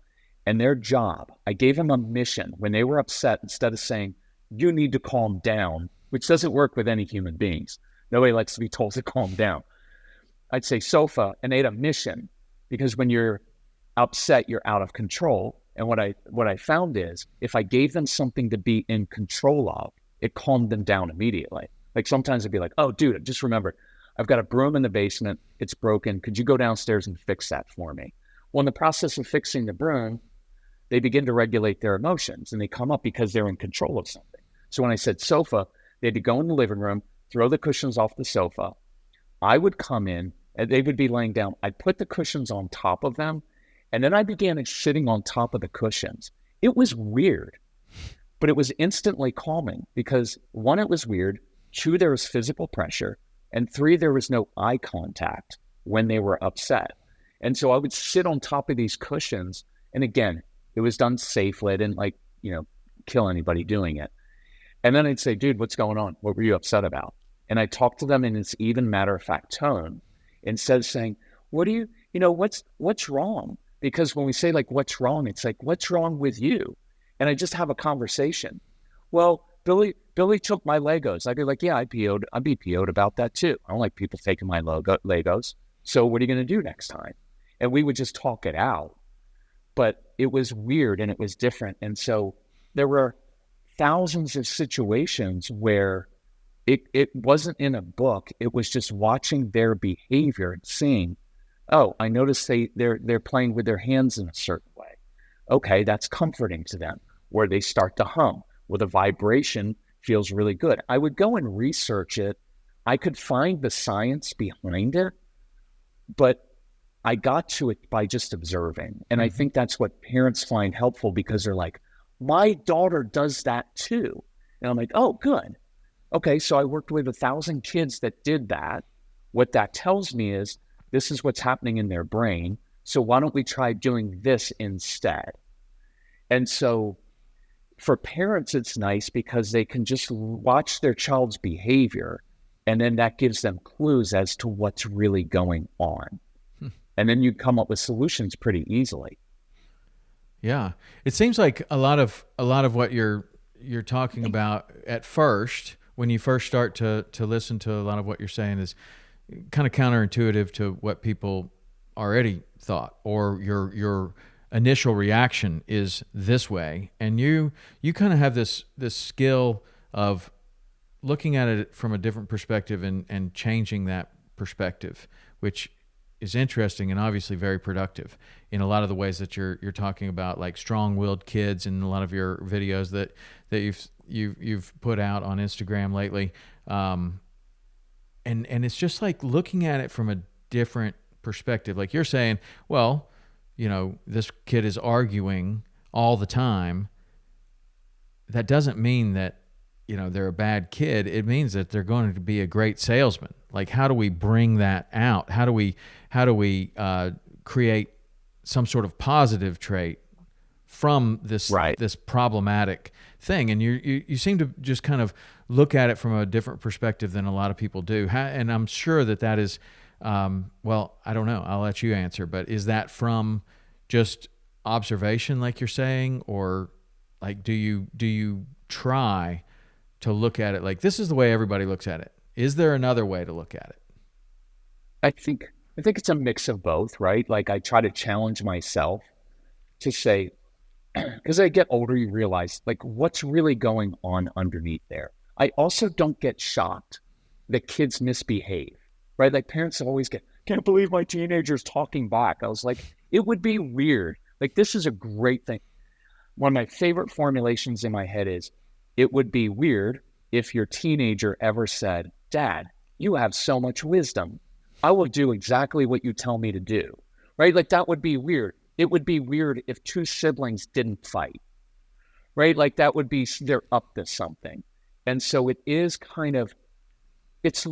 and their job, I gave them a mission. When they were upset, instead of saying, you need to calm down, which doesn't work with any human beings. Nobody likes to be told to calm down. I'd say sofa, and they had a mission, because when you're upset, you're out of control. And what I found is, if I gave them something to be in control of, it calmed them down immediately. Like sometimes I'd be like, oh, dude, just remember, I've got a broom in the basement. It's broken. Could you go downstairs and fix that for me? Well, in the process of fixing the broom, they begin to regulate their emotions, and they come up because they're in control of something. So when I said sofa, they had to go in the living room, throw the cushions off the sofa. I would come in, and they would be laying down. I'd put the cushions on top of them, and then I began sitting on top of the cushions. It was weird, but it was instantly calming because, one, it was weird. Two, there was physical pressure. And three, there was no eye contact when they were upset. And so I would sit on top of these cushions. And again, it was done safely. I didn't kill anybody doing it. And then I'd say, dude, what's going on? What were you upset about? And I talked to them in this even matter-of-fact tone, instead of saying, what's wrong? Because when we say like, what's wrong? It's like, what's wrong with you? And I just have a conversation. Well, Billy took my Legos. I'd be like, yeah, I'd be PO'd about that too. I don't like people taking my Legos. So what are you going to do next time? And we would just talk it out. But it was weird and it was different. And so there were thousands of situations where it wasn't in a book. It was just watching their behavior and seeing, oh, I noticed they're playing with their hands in a certain way. Okay, that's comforting to them. Where they start to hum with a vibration feels really good. I would go and research it. I could find the science behind it, but I got to it by just observing. And I think that's what parents find helpful, because they're like, my daughter does that too. And I'm like, oh, good. Okay, so I worked with 1,000 kids that did that. What that tells me is this is what's happening in their brain. So why don't we try doing this instead? And so for parents, it's nice because they can just watch their child's behavior, and then that gives them clues as to what's really going on. And then you come up with solutions pretty easily. Yeah. It seems like a lot of what you're talking about at first, when you first start to listen to a lot of what you're saying, is kind of counterintuitive to what people already thought, or your initial reaction is this way, and you kind of have this skill of looking at it from a different perspective and changing that perspective, which is interesting and obviously very productive in a lot of the ways that you're talking about, like strong-willed kids in a lot of your videos that you've put out on Instagram lately. And it's just like looking at it from a different perspective. Like you're saying, well, this kid is arguing all the time. That doesn't mean that they're a bad kid. It means that they're going to be a great salesman. Like, how do we bring that out? How do we create some sort of positive trait from this Right. this problematic thing? And you seem to just kind of look at it from a different perspective than a lot of people do. And I'm sure that is, well, I don't know. I'll let you answer. But is that from just observation, like you're saying, or like do you try to look at it like this is the way everybody looks at it? Is there another way to look at it? I think it's a mix of both, right? Like I try to challenge myself to say, because as I get older, you realize like what's really going on underneath there. I also don't get shocked that kids misbehave, right? Like parents always can't believe my teenager's talking back. I was like, it would be weird. Like this is a great thing. One of my favorite formulations in my head is, it would be weird if your teenager ever said, Dad, you have so much wisdom. I will do exactly what you tell me to do, right? Like that would be weird. It would be weird if two siblings didn't fight, right? Like that would be, they're up to something. And so it is kind of, it's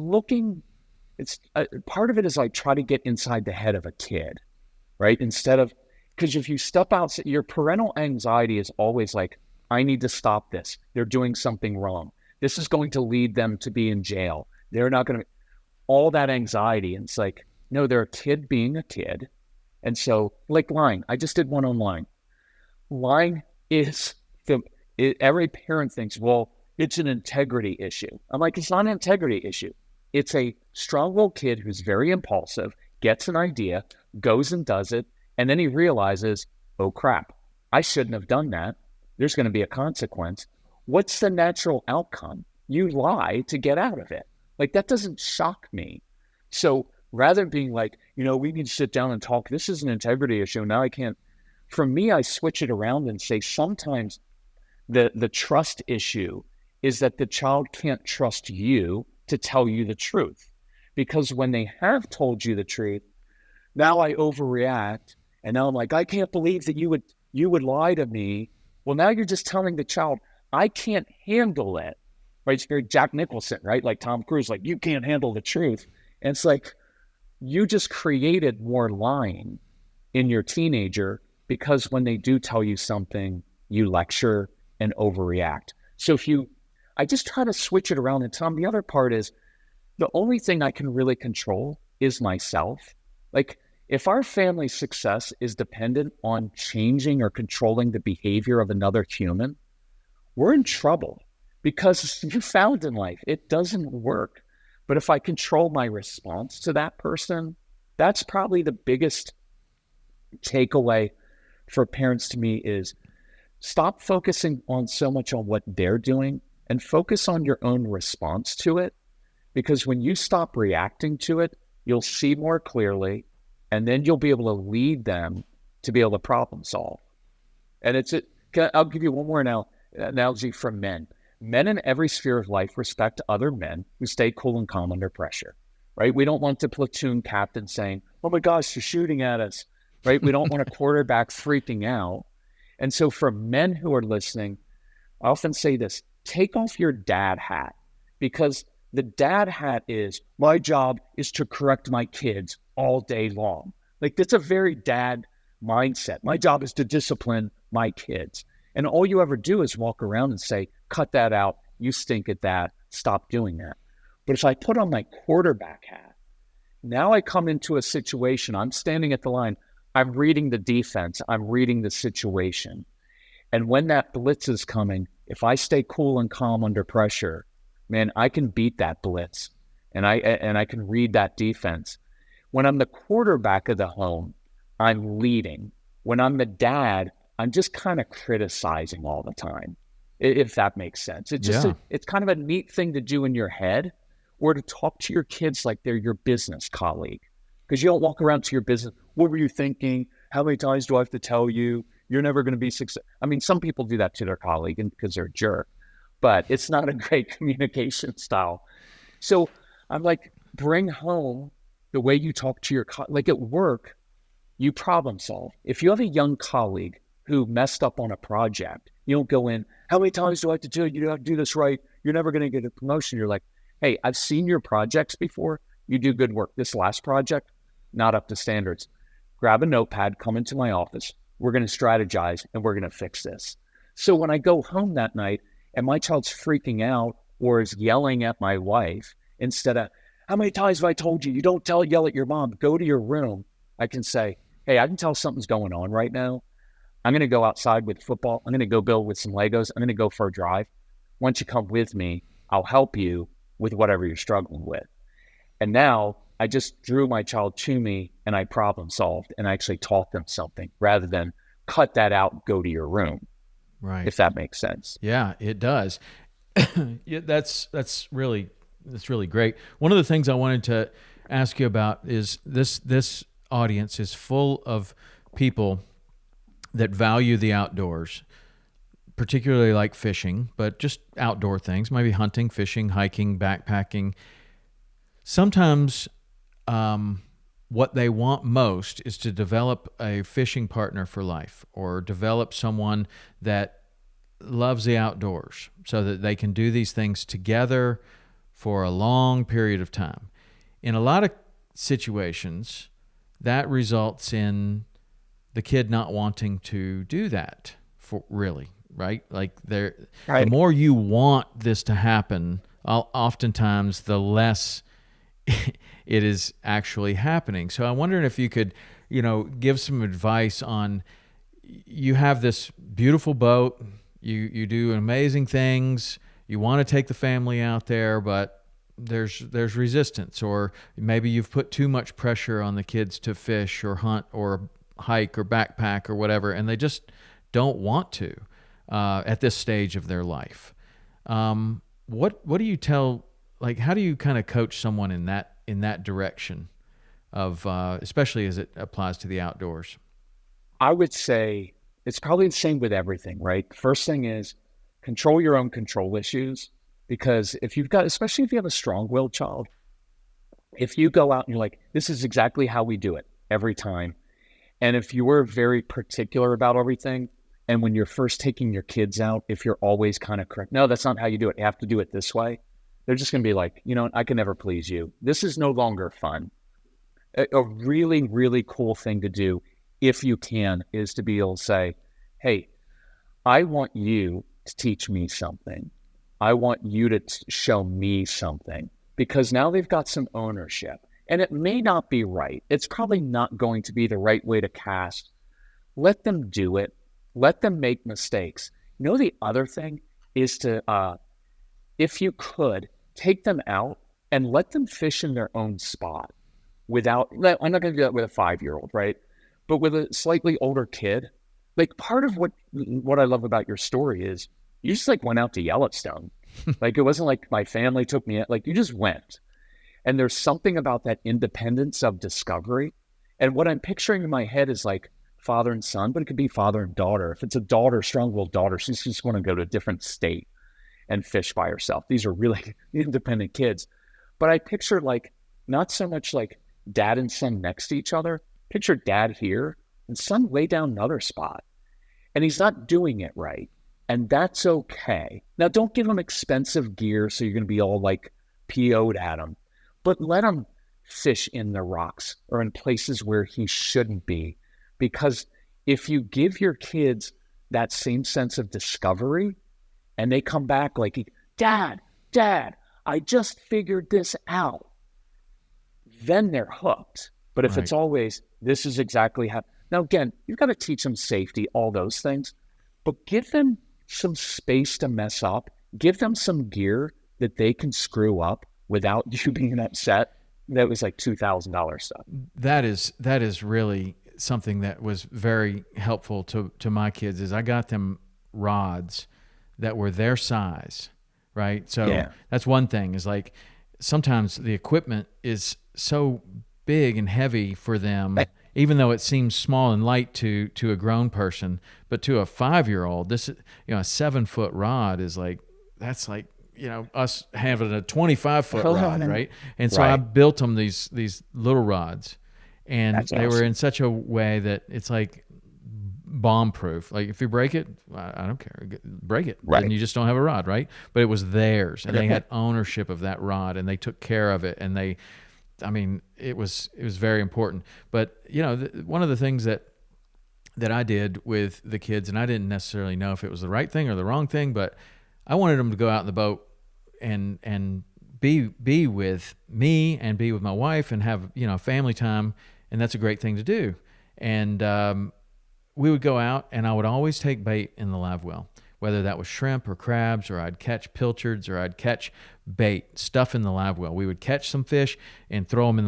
part of it is I try to get inside the head of a kid, right? Instead of, because if you step out, your parental anxiety is always like, I need to stop this. They're doing something wrong. This is going to lead them to be in jail. They're not going to, all that anxiety. And it's like, no, they're a kid being a kid. And so, like lying, I just did one on lying. Lying is, every parent thinks, well, it's an integrity issue. I'm like, it's not an integrity issue. It's a strong-willed kid who's very impulsive, gets an idea, goes and does it, and then he realizes, oh crap, I shouldn't have done that. There's going to be a consequence. What's the natural outcome? You lie to get out of it. Like that doesn't shock me. So rather than being like, we need to sit down and talk, this is an integrity issue. Now I can't. For me, I switch it around and say sometimes the trust issue is that the child can't trust you to tell you the truth. Because when they have told you the truth, now I overreact. And now I'm like, I can't believe that you would lie to me. Well, now you're just telling the child, I can't handle it, right? It's very Jack Nicholson, right? Like Tom Cruise, like you can't handle the truth. And it's like, you just created more lying in your teenager because when they do tell you something, you lecture and overreact. So I just try to switch it around and tell them the other part is the only thing I can really control is myself. Like, if our family's success is dependent on changing or controlling the behavior of another human, we're in trouble because you found in life, it doesn't work. But if I control my response to that person, that's probably the biggest takeaway for parents to me is stop focusing on so much on what they're doing and focus on your own response to it. Because when you stop reacting to it, you'll see more clearly. And then you'll be able to lead them to be able to problem solve. And I'll give you one more analogy from men. Men in every sphere of life respect other men who stay cool and calm under pressure, right? We don't want the platoon captain saying, oh my gosh, you're shooting at us, right? We don't want a quarterback freaking out. And so for men who are listening, I often say this, take off your dad hat, because the dad hat is, my job is to correct my kids all day long. Like that's a very dad mindset. My job is to discipline my kids. And all you ever do is walk around and say, cut that out. You stink at that. Stop doing that. But if I put on my quarterback hat, now I come into a situation, I'm standing at the line. I'm reading the defense. I'm reading the situation. And when that blitz is coming, if I stay cool and calm under pressure, man, I can beat that blitz, and I can read that defense. When I'm the quarterback of the home, I'm leading. When I'm the dad, I'm just kind of criticizing all the time, if that makes sense. It's just it's kind of a neat thing to do in your head, or to talk to your kids like they're your business colleague, because you don't walk around to your business. What were you thinking? How many times do I have to tell you? You're never going to be successful. I mean, some people do that to their colleague because they're a jerk, but it's not a great communication style. So I'm like, bring home the way you talk to your like at work, you problem solve. If you have a young colleague who messed up on a project, you don't go in, how many times do I have to tell you, you have to do this right? You're never going to get a promotion. You're like, hey, I've seen your projects before. You do good work. This last project, not up to standards. Grab a notepad, come into my office. We're going to strategize and we're going to fix this. So when I go home that night and my child's freaking out or is yelling at my wife, instead of, how many times have I told you, you don't yell at your mom, go to your room, I can say, hey, I can tell something's going on right now. I'm going to go outside with football. I'm going to go build with some Legos. I'm going to go for a drive. Once you come with me, I'll help you with whatever you're struggling with. And now I just drew my child to me and I problem solved and I actually taught them something rather than cut that out, go to your room. Right. If that makes sense. Yeah, it does. Yeah, that's really great. One of the things I wanted to ask you about is this audience is full of people that value the outdoors, particularly like fishing, but just outdoor things, maybe hunting, fishing, hiking, backpacking. Sometimes what they want most is to develop a fishing partner for life, or develop someone that loves the outdoors so that they can do these things together for a long period of time. In a lot of situations, that results in the kid not wanting to do that for really, right? Like the more you want this to happen, oftentimes the less it is actually happening. So I'm wondering if you could, give some advice on, you have this beautiful boat, you do amazing things, you want to take the family out there, but there's resistance, or maybe you've put too much pressure on the kids to fish or hunt or hike or backpack or whatever, and they just don't want to at this stage of their life. What do you tell? Like, how do you kind of coach someone in that direction of, especially as it applies to the outdoors? I would say it's probably the same with everything, right? First thing is control your own control issues, because especially if you have a strong-willed child, if you go out and you're like, this is exactly how we do it every time. And if you were very particular about everything, and when you're first taking your kids out, if you're always kind of correct, no, that's not how you do it. You have to do it this way. They're just going to be like, I can never please you. This is no longer fun. A really, really cool thing to do, if you can, is to be able to say, hey, I want you to teach me something. I want you to show me something, because now they've got some ownership. And it may not be right. It's probably not going to be the right way to cast. Let them do it. Let them make mistakes. The other thing is to, if you could, take them out and let them fish in their own spot I'm not going to do that with a 5-year-old, right? But with a slightly older kid, like, part of what I love about your story is you just went out to Yellowstone. It wasn't like my family took me out. You just went. And there's something about that independence of discovery. And what I'm picturing in my head is father and son, but it could be father and daughter. If it's a daughter, strong-willed daughter, she's just going to go to a different state and fish by herself. These are really independent kids. But I picture not so much dad and son next to each other. Picture dad here and son way down another spot. And he's not doing it right. And that's okay. Now, don't give him expensive gear so you're going to be all PO'd at him. But let him fish in the rocks or in places where he shouldn't be. Because if you give your kids that same sense of discovery and they come back Dad, I just figured this out, then they're hooked. But if it's always, this is exactly how, Now, again, you've got to teach them safety, all those things, but give them some space to mess up. Give them some gear that they can screw up without you being upset. That was like $2,000 stuff. That is really something that was very helpful to my kids. Is I got them rods that were their size, right? So that's one thing. Is like sometimes the equipment is so big and heavy for them, even though it seems small and light to a grown person, but to a 5-year-old, this, a 7-foot rod is like, that's like, us having a 25-foot rod, right? And so I built them these little rods, and they were in such a way that it's like bomb proof. Like if you break it, I don't care, break it, and you just don't have a rod, right? But it was theirs, and they had ownership of that rod, and they took care of it, and it was very important. But one of the things that I did with the kids, and I didn't necessarily know if it was the right thing or the wrong thing, but I wanted them to go out in the boat and be with me and be with my wife and have family time, and that's a great thing to do. And we would go out, and I would always take bait in the live well, whether that was shrimp or crabs, or I'd catch pilchards, or I'd catch bait, stuff in the live well. We would catch some fish and I'd throw them in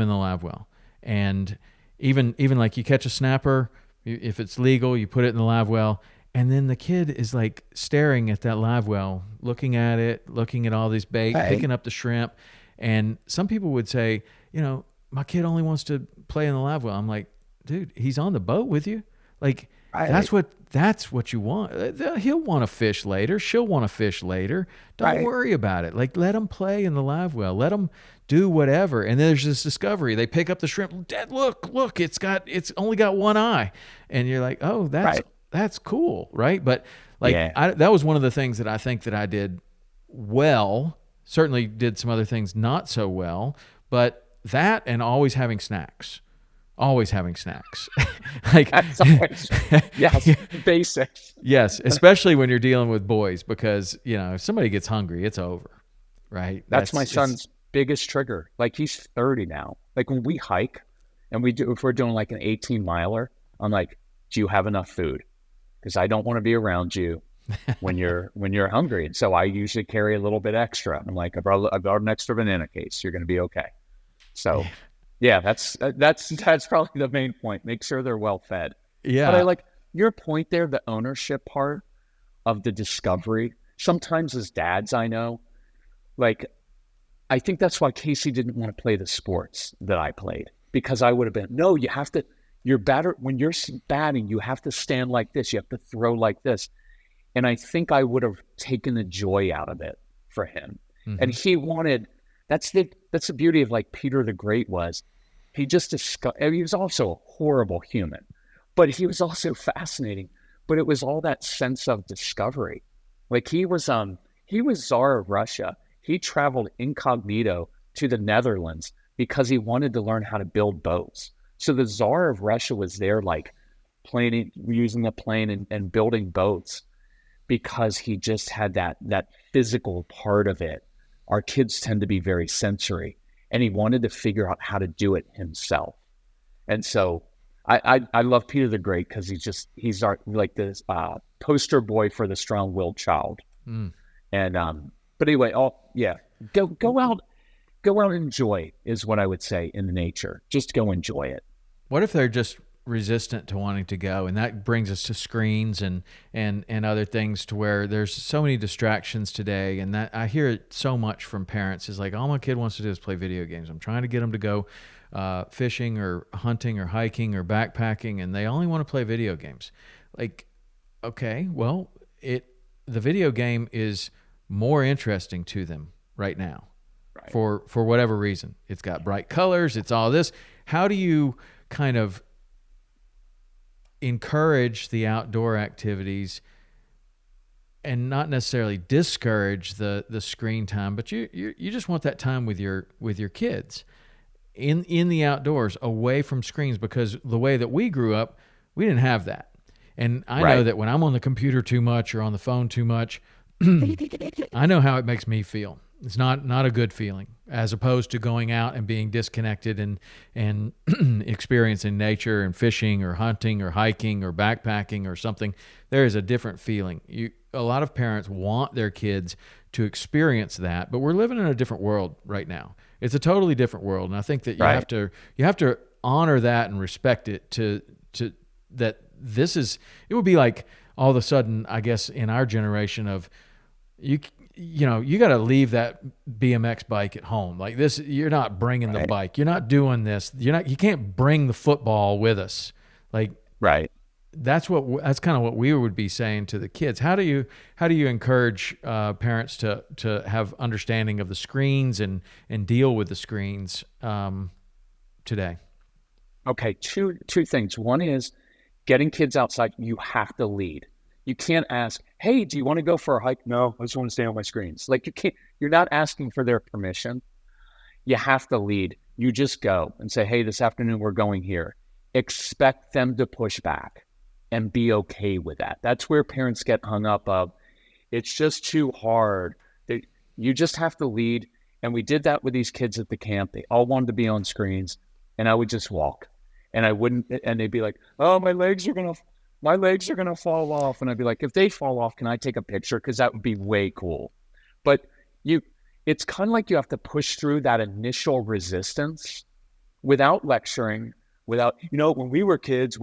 the live well. And even like you catch a snapper, if it's legal, you put it in the live well. And then the kid is like staring at that live well, looking at it, looking at all these bait, picking up the shrimp. And some people would say, my kid only wants to play in the live well. I'm like, dude, he's on the boat with you. Like, that's what you want. He'll want to fish later. She'll want to fish later. Don't worry about it. Like, let them play in the live well. Let them do whatever. And then there's this discovery. They pick up the shrimp. Dad, look, it's only got one eye. And you're like, oh, that's cool, right? But that was one of the things that I think that I did well. Certainly did some other things not so well, but that and always having snacks. Like, that's always, yes, basics. Yes, especially when you're dealing with boys, because if somebody gets hungry, it's over, right? That's my son's biggest trigger. Like, he's 30 now. Like, when we hike and if we're doing like an 18-miler, I'm like, do you have enough food? Because I don't want to be around you when you're hungry. And so I usually carry a little bit extra. I'm like, I brought an extra banana case. You're going to be okay. So yeah, that's probably the main point. Make sure they're well fed. Yeah. But I like your point there, the ownership part of the discovery. Sometimes as dads, I know, like, I think that's why Casey didn't want to play the sports that I played, because I would have been, no, you have to, you're better when you're batting, you have to stand like this. You have to throw like this. And I think I would have taken the joy out of it for him. Mm-hmm. And he wanted, that's the beauty of like Peter the Great was, he was also a horrible human, but he was also fascinating. But it was all that sense of discovery. Like he was Tsar of Russia. He traveled incognito to the Netherlands because he wanted to learn how to build boats. So the Tsar of Russia was there, like using the plane and building boats, because he just had that physical part of it. Our kids tend to be very sensory, and he wanted to figure out how to do it himself. And so I love Peter the Great because he's like this poster boy for the strong-willed child. Mm. And but anyway, go out and enjoy is what I would say in nature. Just go enjoy it. What if they're just resistant to wanting to go? And that brings us to screens and other things, to where there's so many distractions today. And that I hear it so much from parents is like, all my kid wants to do is play video games. I'm trying to get them to go fishing or hunting or hiking or backpacking, and they only want to play video games. Like, okay, well, the video game is more interesting to them right now, right, for whatever reason. It's got bright colors. It's all this. How do you kind of encourage the outdoor activities and not necessarily discourage the screen time, but you just want that time with your kids in the outdoors, away from screens? Because the way that we grew up, we didn't have that. And I know that when I'm on the computer too much or on the phone too much, I know how it makes me feel. It's not a good feeling, as opposed to going out and being disconnected and experiencing nature and fishing or hunting or hiking or backpacking or something. There is a different feeling. A lot of parents want their kids to experience that, but we're living in a different world right now. It's a totally different world, and I think that you have to honor that and respect it. To that this is, it would be like all of a sudden, I guess, in our generation of you know, you got to leave that BMX bike at home. Like this, you're not bringing the bike. You're not doing this. You can't bring the football with us. Like, that's kind of what we would be saying to the kids. How do you encourage parents to have understanding of the screens and deal with the screens today? Okay, two things. One is getting kids outside. You have to lead. You can't ask, hey, do you want to go for a hike? No, I just want to stay on my screens. Like you're not asking for their permission. You have to lead. You just go and say, hey, this afternoon we're going here. Expect them to push back and be okay with that. That's where parents get hung up of, it's just too hard. You just have to lead. And we did that with these kids at the camp. They all wanted to be on screens, and I would just walk. And they'd be like, oh, my legs are going to fall off. And I'd be like, if they fall off, can I take a picture? Because that would be way cool. But it's kind of like you have to push through that initial resistance without lecturing, when we were kids,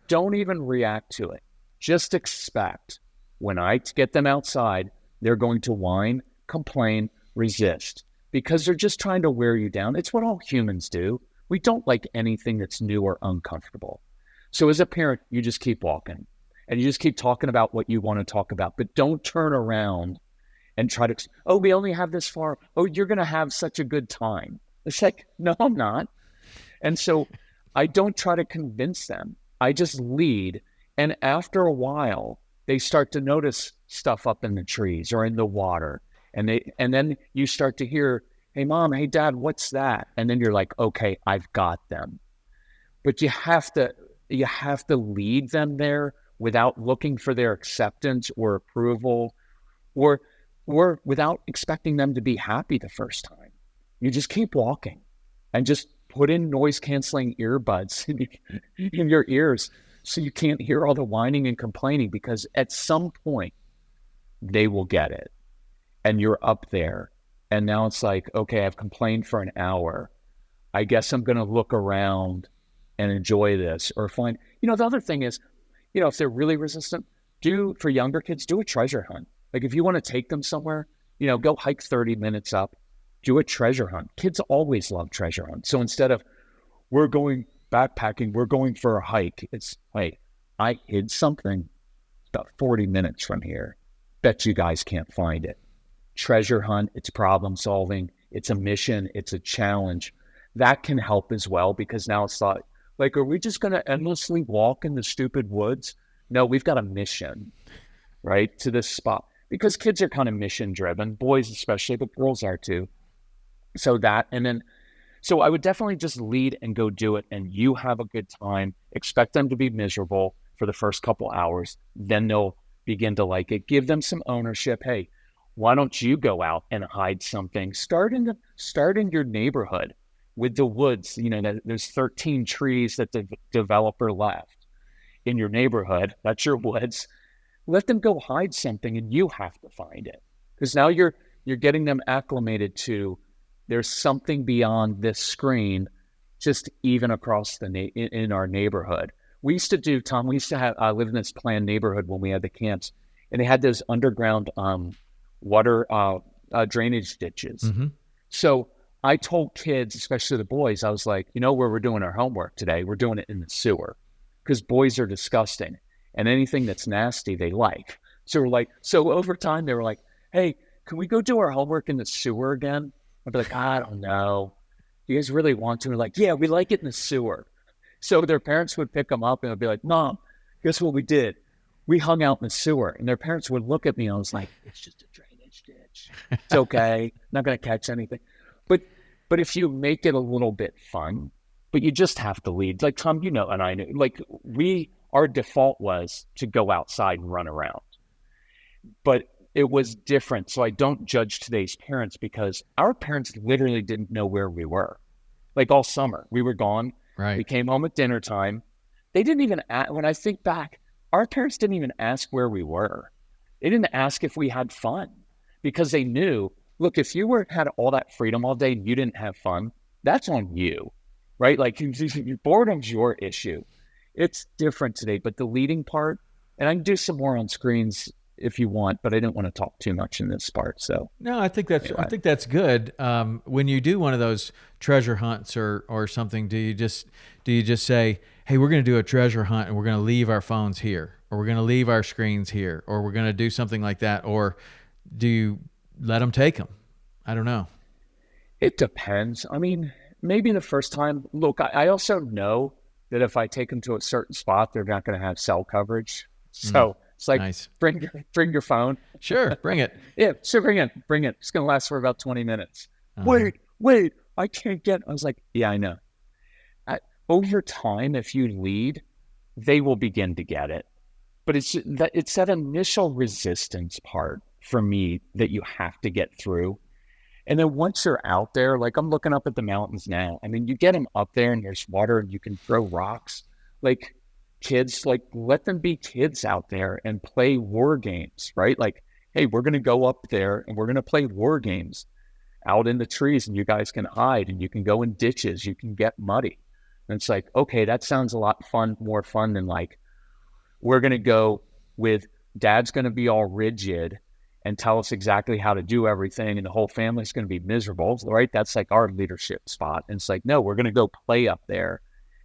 don't even react to it. Just expect when I get them outside, they're going to whine, complain, resist, because they're just trying to wear you down. It's what all humans do. We don't like anything that's new or uncomfortable. So as a parent, you just keep walking and you just keep talking about what you want to talk about, but don't turn around and try to, oh, we only have this far. Oh, you're going to have such a good time. It's like, no, I'm not. And so I don't try to convince them. I just lead. And after a while, they start to notice stuff up in the trees or in the water. And then you start to hear, hey, Mom, hey, Dad, what's that? And then you're like, okay, I've got them. But you have to lead them there without looking for their acceptance or approval or without expecting them to be happy the first time. You just keep walking and just put in noise-canceling earbuds in your ears so you can't hear all the whining and complaining, because at some point they will get it. And you're up there. And now it's like, okay, I've complained for an hour. I guess I'm going to look around and enjoy this or find, the other thing is, if they're really resistant, for younger kids, do a treasure hunt. Like if you want to take them somewhere, go hike 30 minutes up, do a treasure hunt. Kids always love treasure hunts. So instead of we're going backpacking, we're going for a hike. It's like, I hid something about 40 minutes from here. Bet you guys can't find it. Treasure hunt, it's problem solving, it's a mission, it's a challenge. That can help as well, because now it's like, are we just going to endlessly walk in the stupid woods? No, we've got a mission, right, to this spot. Because kids are kind of mission driven, boys especially, but girls are too. So I would definitely just lead and go do it, and you have a good time. Expect them to be miserable for the first couple hours. Then they'll begin to like it. Give them some ownership. Hey, why don't you go out and hide something? Start in your neighborhood with the woods. There's 13 trees that the developer left in your neighborhood. That's your woods. Let them go hide something, and you have to find it, because now you're getting them acclimated to there's something beyond this screen, just even across in our neighborhood. We used to have live in this planned neighborhood when we had the camps, and they had those underground water drainage ditches. Mm-hmm. So I told kids, especially the boys, I was like, where we're doing our homework today? We're doing it in the sewer, because boys are disgusting, and anything that's nasty they like. So over time they were like, hey, can we go do our homework in the sewer again? I'd be like, I don't know. You guys really want to? And like, yeah, we like it in the sewer. So their parents would pick them up and I'd be like, Mom, guess what we did? We hung out in the sewer. And their parents would look at me and I was like, it's just a drainage ditch. It's okay. Not going to catch anything. But if you make it a little bit fun, but you just have to lead. Like Tom, and I knew, like our default was to go outside and run around. But it was different. So I don't judge today's parents because our parents literally didn't know where we were. Like all summer, we were gone. Right. We came home at dinner time. They didn't even, when I think back, our parents didn't even ask where we were. They didn't ask if we had fun because they knew, look, if you had all that freedom all day and you didn't have fun, that's on you, right? Like boredom's your issue. It's different today, but the leading part, and I can do some more on screens if you want, but I didn't want to talk too much in this part. So no, I think that's good. When you do one of those treasure hunts or something, do you just say, hey, we're going to do a treasure hunt and we're going to leave our phones here, or we're going to leave our screens here, or we're going to do something like that, or do you let them take them? I don't know. It depends. I mean, maybe the first time. Look, I also know that if I take them to a certain spot, they're not going to have cell coverage. So it's like, nice. bring your phone. Sure, bring it. Yeah, sure, bring it. It's going to last for about 20 minutes. Wait, I can't get. I was like, yeah, I know. Over time, if you lead, they will begin to get it. But it's that initial resistance part for me that you have to get through. And then once you're out there, like I'm looking up at the mountains now. I mean, you get them up there and there's water and you can throw rocks. Like kids, like let them be kids out there and play war games, right? Like, hey, we're going to go up there and we're going to play war games out in the trees and you guys can hide and you can go in ditches. You can get muddy. And it's like, okay, that sounds a lot more fun than like, we're going to go with dad's going to be all rigid and tell us exactly how to do everything. And the whole family's going to be miserable, right? That's like our leadership spot. And it's like, no, we're going to go play up there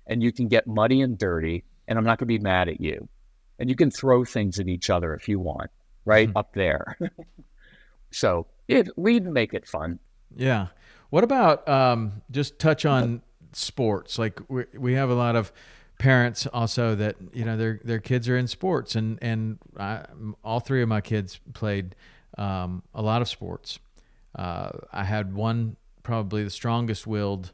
and you can get muddy and dirty and I'm not going to be mad at you. And you can throw things at each other if you want, right? Up there. So we'd make it fun. Yeah. What about just touch on sports? Like we have a lot of parents also that, you know, their kids are in sports and all three of my kids played a lot of sports. I had one, probably the strongest willed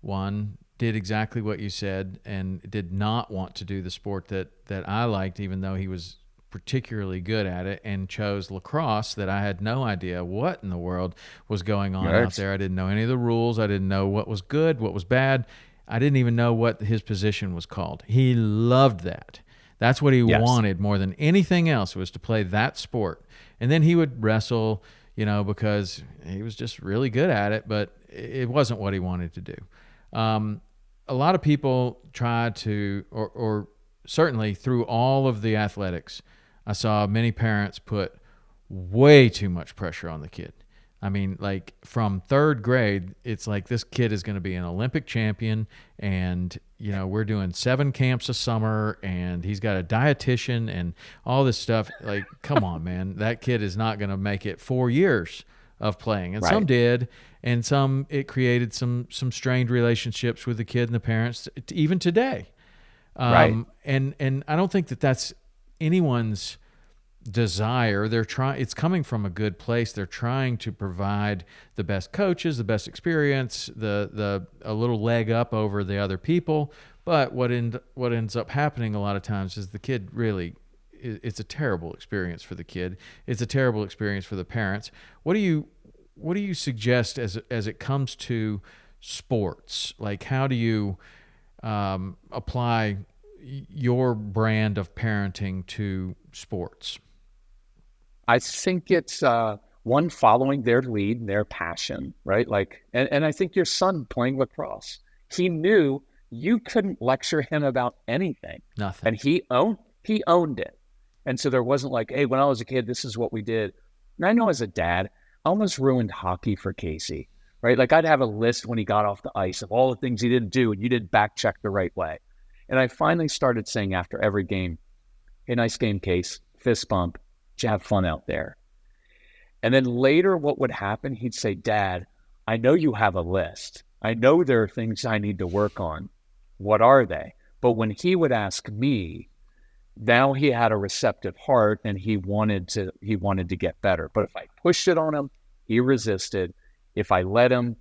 one, did exactly what you said and did not want to do the sport that I liked, even though he was particularly good at it, and chose lacrosse that I had no idea what in the world was going on out there. I didn't know any of the rules. I didn't know what was good, what was bad. I didn't even know what his position was called. He loved that. That's what he wanted more than anything else, was to play that sport. And then he would wrestle, you know, because he was just really good at it, but it wasn't what he wanted to do. A lot of people try to, or certainly through all of the athletics, I saw many parents put way too much pressure on the kid. I mean, like from third grade, it's like this kid is going to be an Olympic champion and, you know, we're doing 7 camps a summer and he's got a dietitian and all this stuff. Like, come on, man, that kid is not going to make it 4 years of playing. And some did, and some, it created some strained relationships with the kid and the parents, even today. And I don't think that that's anyone's desire. It's coming from a good place. They're trying to provide the best coaches, the best experience, a little leg up over the other people. But what ends up happening a lot of times is the kid really, it's a terrible experience for the kid. It's a terrible experience for the parents. What do you suggest as it comes to sports? Like, how do you apply your brand of parenting to sports? I think it's one, following their lead and their passion, right? Like, and I think your son playing lacrosse, he knew you couldn't lecture him about anything. Nothing. And he owned it. And so there wasn't like, hey, when I was a kid, this is what we did. And I know as a dad, I almost ruined hockey for Casey, right? Like I'd have a list when he got off the ice of all the things he didn't do and you didn't back check the right way. And I finally started saying after every game, hey, nice game, Case, fist bump, did you have fun out there? And then later what would happen, he'd say, Dad, I know you have a list. I know there are things I need to work on. What are they? But when he would ask me, now he had a receptive heart and he wanted to get better. But if I pushed it on him, he resisted. If I let him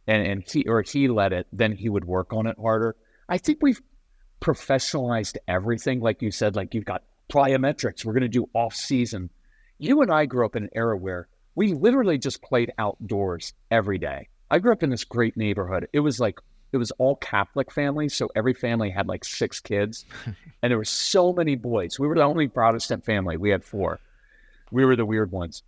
and he let it, then he would work on it harder. I think we've professionalized everything. Like you said, like you've got plyometrics. We're going to do off season. You and I grew up in an era where we literally just played outdoors every day. I grew up in this great neighborhood. It was all Catholic families, so every family had like 6 kids, and there were so many boys. We were the only Protestant family. We had 4. We were the weird ones.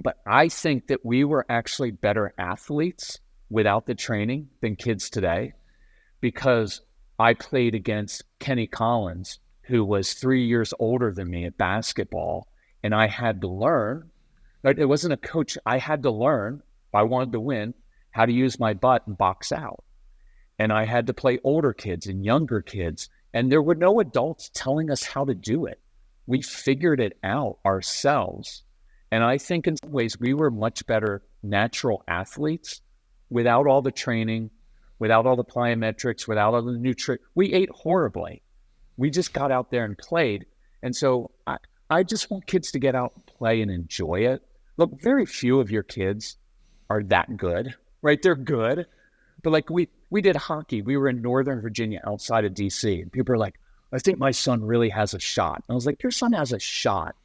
But I think that we were actually better athletes without the training than kids today, because I played against Kenny Collins, who was 3 years older than me at basketball, and I had to learn. It wasn't a coach. I had to learn, if I wanted to win, how to use my butt and box out. And I had to play older kids and younger kids, and there were no adults telling us how to do it. We figured it out ourselves. And I think in some ways we were much better natural athletes without all the training, without all the plyometrics, without all the nutrition. We ate horribly. We just got out there and played. And so I just want kids to get out and play and enjoy it. Look, very few of your kids are that good, right? They're good. But like we did hockey. We were in Northern Virginia outside of DC. And people are like, I think my son really has a shot. And I was like, your son has a shot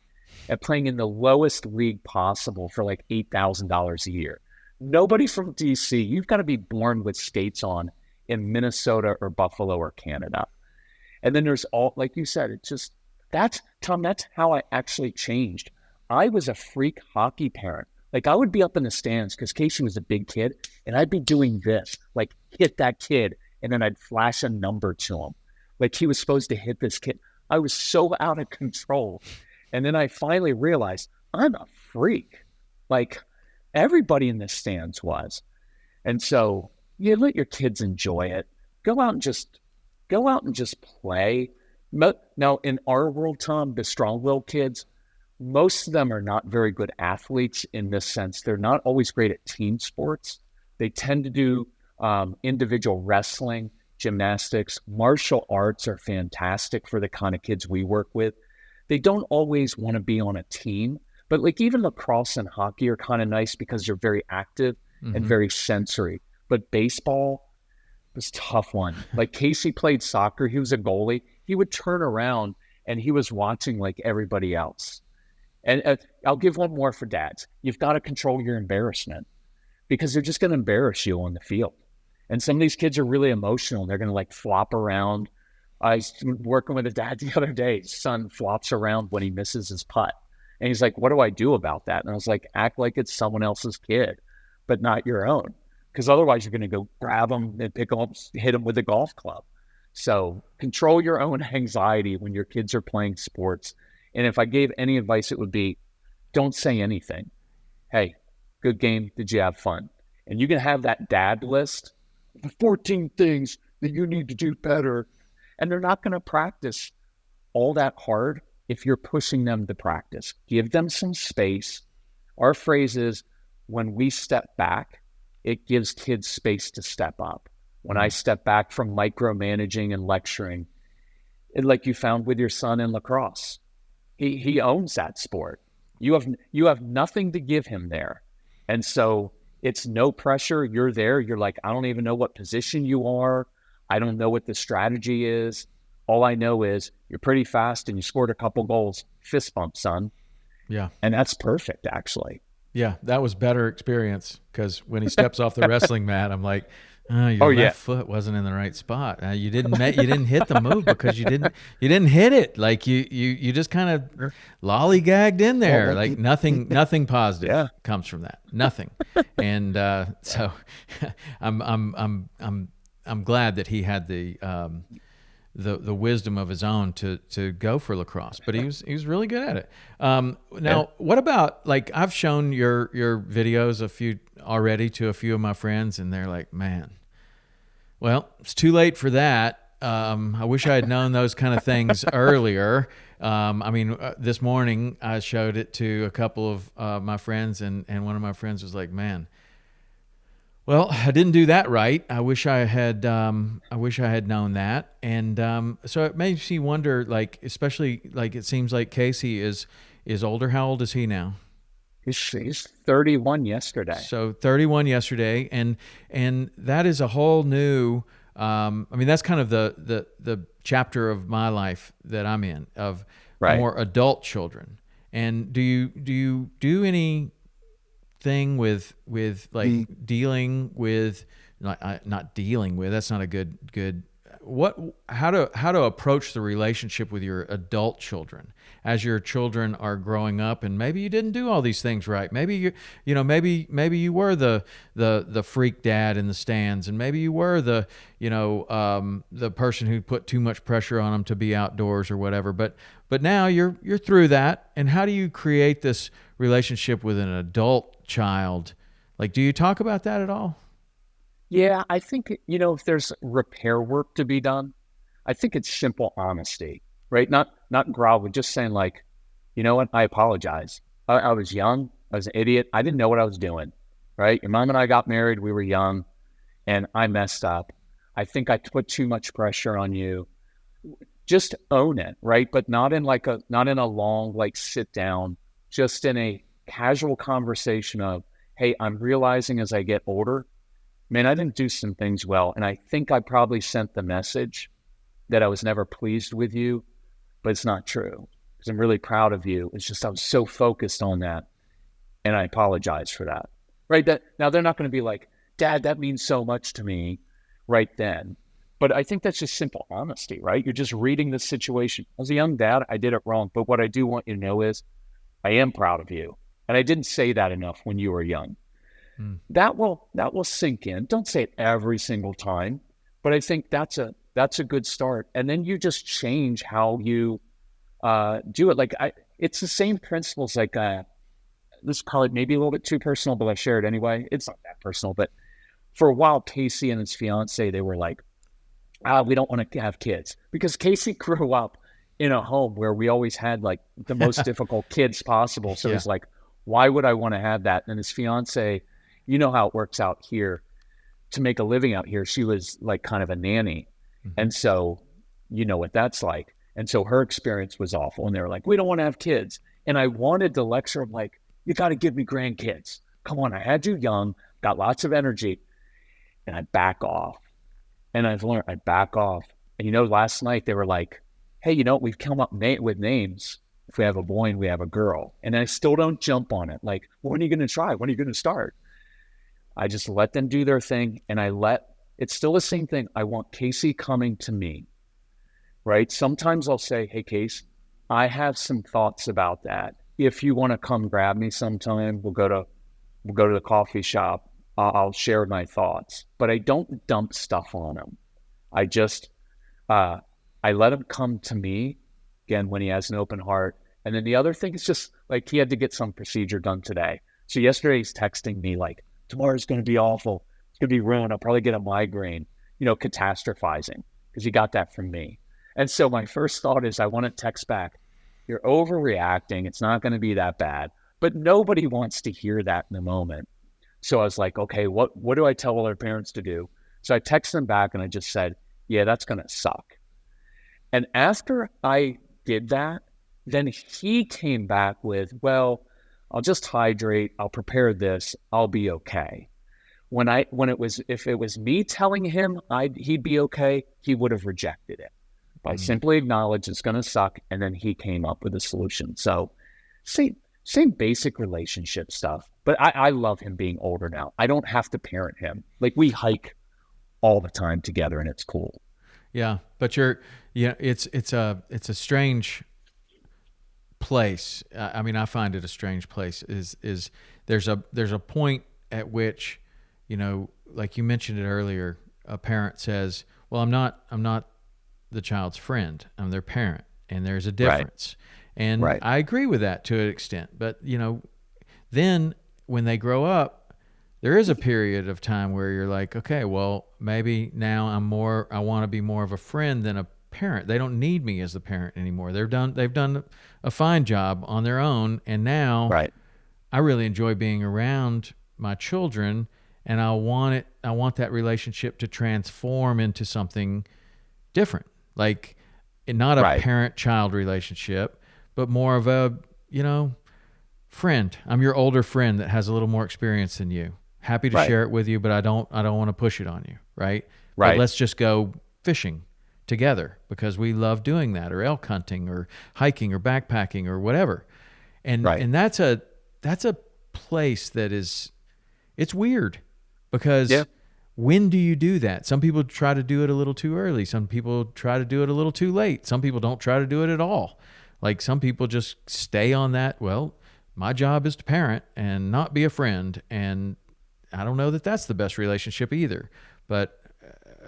at playing in the lowest league possible for like $8,000 a year. Nobody from DC, you've got to be born with skates on in Minnesota or Buffalo or Canada. And then there's all, like you said, it's just, Tom, that's how I actually changed. I was a freak hockey parent. Like I would be up in the stands because Casey was a big kid, and I'd be doing this, like hit that kid, and then I'd flash a number to him. Like he was supposed to hit this kid. I was so out of control. And then I finally realized I'm a freak. Like everybody in the stands was. And so you let your kids enjoy it. Go out and just play. Now in our world, Tom, the strong-willed kids, most of them are not very good athletes in this sense. They're not always great at team sports. They tend to do individual wrestling, gymnastics. Martial arts are fantastic for the kind of kids we work with. They don't always want to be on a team, but like even lacrosse and hockey are kind of nice because they're very active and very sensory. But baseball was a tough one. Like Casey played soccer. He was a goalie. He would turn around and he was watching like everybody else. And I'll give one more for dads. You've got to control your embarrassment because they're just going to embarrass you on the field. And some of these kids are really emotional. They're going to like flop around. I was working with a dad the other day. His son flops around when he misses his putt. And he's like, what do I do about that? And I was like, act like it's someone else's kid, but not your own. Because otherwise you're going to go grab them and pick them up, hit them with a golf club. So control your own anxiety when your kids are playing sports. And if I gave any advice, it would be, don't say anything. Hey, good game. Did you have fun? And you can have that dad list, 14 things that you need to do better. And they're not going to practice all that hard if you're pushing them to practice. Give them some space. Our phrase is, when we step back, it gives kids space to step up. When I step back from micromanaging and lecturing, like you found with your son in lacrosse, he owns that sport. You have nothing to give him there. And so it's no pressure. You're there. You're like, I don't even know what position you are. I don't know what the strategy is. All I know is you're pretty fast and you scored a couple goals. Fist bump, son. Yeah. And that's perfect, actually. Yeah, that was better experience because when he steps off the wrestling mat, I'm like, your left foot wasn't in the right spot. You didn't hit the move because you didn't hit it. Like you just kind of lollygagged in there. Like nothing positive comes from that. Nothing. And so I'm glad that he had the wisdom of his own to go for lacrosse, but he was really good at it. Now, what about, like, I've shown your videos to a few of my friends, and they're like, man, well, it's too late for that. I wish I had known those kind of things earlier. This morning I showed it to a couple of my friends, and one of my friends was like, man, well, I didn't do that right. I wish I had known that. And so it makes me wonder, like, especially like it seems like Casey is older. How old is he now? He's 31 yesterday. So 31 yesterday, and that is a whole new. That's kind of the chapter of my life that I'm in of more adult children. And do you do anything with like dealing with, not dealing with, that's not a good how to approach the relationship with your adult children as your children are growing up, and maybe you didn't do all these things right. Maybe maybe you were the freak dad in the stands, and maybe you were the person who put too much pressure on them to be outdoors or whatever. But now you're through that, and how do you create this relationship with an adult child? Like, do you talk about that at all? Yeah, I think, if there's repair work to be done, I think it's simple honesty, right? Not growl, but just saying like, you know what? I apologize. I was young. I was an idiot. I didn't know what I was doing, right? Your mom and I got married. We were young and I messed up. I think I put too much pressure on you. Just own it, right? But not in a long, like sit down, just in a casual conversation of, hey, I'm realizing as I get older, man, I didn't do some things well. And I think I probably sent the message that I was never pleased with you, but it's not true because I'm really proud of you. It's just I was so focused on that. And I apologize for that. Right. Now they're not going to be like, Dad, that means so much to me right then. But I think that's just simple honesty, right? You're just reading the situation. As a young dad, I did it wrong. But what I do want you to know is I am proud of you. And I didn't say that enough when you were young. That will sink in. Don't say it every single time, but I think that's a good start. And then you just change how you do it. Like it's the same principles. Like this is probably maybe a little bit too personal, but I share it anyway. It's not that personal, but for a while, Casey and his fiance, they were like, we don't want to have kids because Casey grew up in a home where we always had like the most difficult kids possible. So He's like, why would I want to have that? And his fiance, you know how it works out here to make a living out here. She was like kind of a nanny. Mm-hmm. And so you know what that's like. And so her experience was awful. And they were like, we don't want to have kids. And I wanted to lecture them like, you got to give me grandkids. Come on. I had you young, got lots of energy. And I back off. And I've learned I back off. And last night they were like, hey, we've come up with names. If we have a boy and we have a girl. And I still don't jump on it. Like, when are you going to try? When are you going to start? I just let them do their thing. And it's still the same thing. I want Casey coming to me, right? Sometimes I'll say, hey, Case, I have some thoughts about that. If you want to come grab me sometime, we'll go to the coffee shop. I'll share my thoughts, but I don't dump stuff on him. I just, I let him come to me again when he has an open heart. And then the other thing is just like he had to get some procedure done today. So yesterday he's texting me like, tomorrow's going to be awful. It's going to be ruined. I'll probably get a migraine, catastrophizing because he got that from me. And so my first thought is I want to text back. You're overreacting. It's not going to be that bad. But nobody wants to hear that in the moment. So I was like, okay, what do I tell other parents to do? So I texted them back and I just said, yeah, that's going to suck. And after I did that, then he came back with, well, I'll just hydrate. I'll prepare this. I'll be okay. If it was me telling him he'd be okay, he would have rejected it. But I simply acknowledged it's going to suck. And then he came up with a solution. So same basic relationship stuff. But I love him being older now. I don't have to parent him. Like we hike all the time together and it's cool. Yeah. But it's a strange place. I mean, I find it a strange place is there's a point at which, like you mentioned it earlier, a parent says, well, I'm not the child's friend. I'm their parent. And there's a difference. Right. And right. I agree with that to an extent. But, then when they grow up, there is a period of time where you're like, okay, well, maybe now I want to be more of a friend than a parent. They don't need me as the parent anymore. They've done a fine job on their own. And now right. I really enjoy being around my children, and I want that relationship to transform into something different. Like not a right. parent-child relationship, but more of a, friend. I'm your older friend that has a little more experience than you. Happy to right. share it with you, but I don't want to push it on you, right? Right. But let's just go fishing together because we love doing that, or elk hunting or hiking or backpacking or whatever. Right. And that's a place that it's weird Yeah. because when do you do that? Some people try to do it a little too early. Some people try to do it a little too late. Some people don't try to do it at all. Like some people just stay on that. Well, my job is to parent and not be a friend. And I don't know that that's the best relationship either. But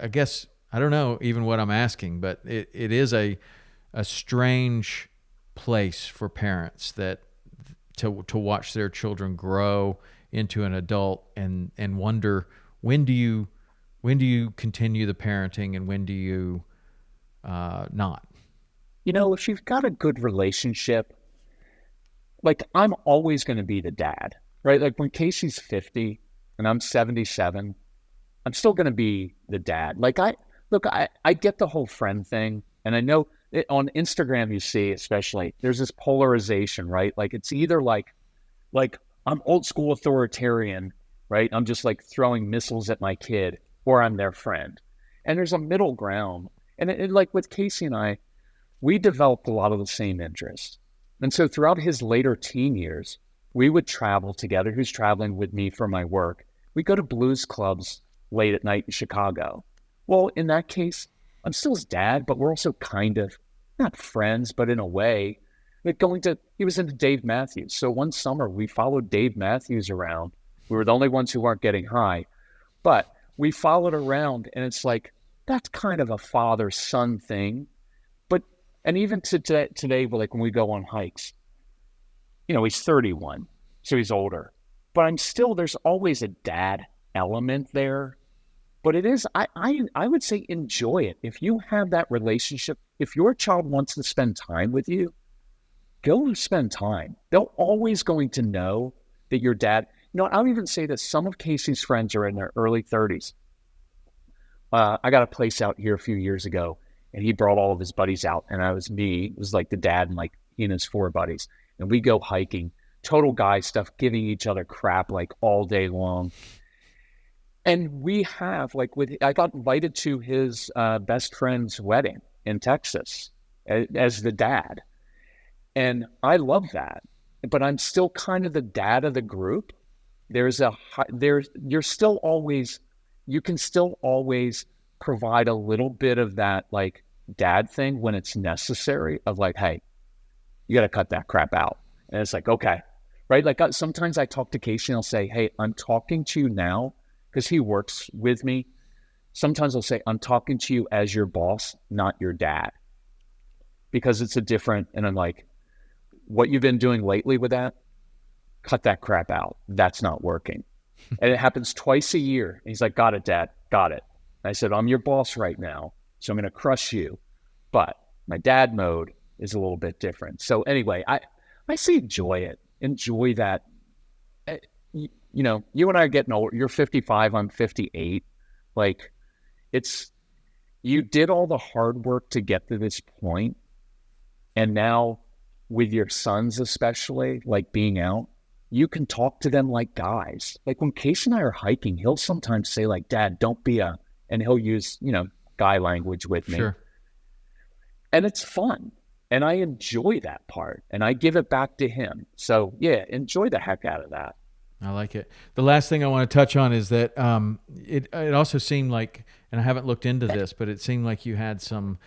I guess I don't know even what I'm asking, but it is a strange place for parents that to watch their children grow into an adult and wonder when do you continue the parenting and when do you not? If you've got a good relationship, like I'm always going to be the dad, right? Like when Casey's 50 and I'm 77, I'm still going to be the dad. Like I get the whole friend thing. And I know on Instagram, you see, especially there's this polarization, right? Like it's either like I'm old school authoritarian, right? I'm just like throwing missiles at my kid, or I'm their friend. And there's a middle ground. And like with Casey and I, we developed a lot of the same interests. And so throughout his later teen years, we would travel together. He was traveling with me for my work. We go to blues clubs late at night in Chicago. Well, in that case, I'm still his dad, but we're also kind of not friends, but in a way, like he was into Dave Matthews. So one summer we followed Dave Matthews around. We were the only ones who weren't getting high, but we followed around and it's like, that's kind of a father-son thing. And even today, like when we go on hikes, he's 31, so he's older. But there's always a dad element there. But it is, I would say enjoy it. If you have that relationship, if your child wants to spend time with you, go spend time. They're always going to know that your dad, I'll even say that some of Casey's friends are in their early 30s. I got a place out here a few years ago. And he brought all of his buddies out, and it was like the dad and like he and his 4 buddies. And we go hiking, total guy stuff, giving each other crap like all day long. And we have I got invited to his best friend's wedding in Texas as the dad. And I love that, but I'm still kind of the dad of the group. You can still always provide a little bit of that like dad thing when it's necessary of like, hey, you got to cut that crap out. And it's like, okay, right? Like sometimes I talk to Casey and I'll say, hey, I'm talking to you now because he works with me. Sometimes I'll say, I'm talking to you as your boss, not your dad, because it's and I'm like, what you've been doing lately with that, cut that crap out. That's not working. And it happens twice a year. And he's like, got it, Dad, got it. I said, I'm your boss right now, so I'm going to crush you. But my dad mode is a little bit different. So anyway, I say enjoy it. Enjoy that. You and I are getting old. You're 55, I'm 58. Like, you did all the hard work to get to this point. And now with your sons especially, like being out, you can talk to them like guys. Like when Casey and I are hiking, he'll sometimes say like, Dad, don't be and he'll use, guy language with me. Sure. And it's fun. And I enjoy that part. And I give it back to him. So, yeah, enjoy the heck out of that. I like it. The last thing I want to touch on is that it also seemed like, and I haven't looked into this, but it seemed like you had some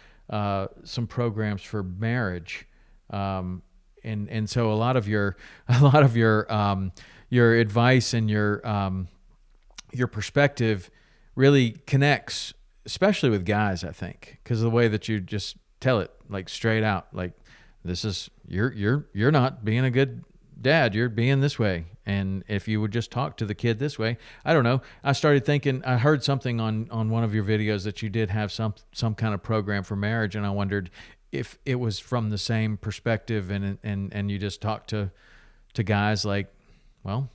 programs for marriage. And so a lot of your advice and your perspective really connects, especially with guys, I think, because of the way that you just tell it like straight out, like this is you're not being a good dad, you're being this way. And if you would just talk to the kid this way, I don't know. I started thinking, I heard something on one of your videos that you did have some kind of program for marriage, and I wondered if it was from the same perspective and you just talk to guys like, well,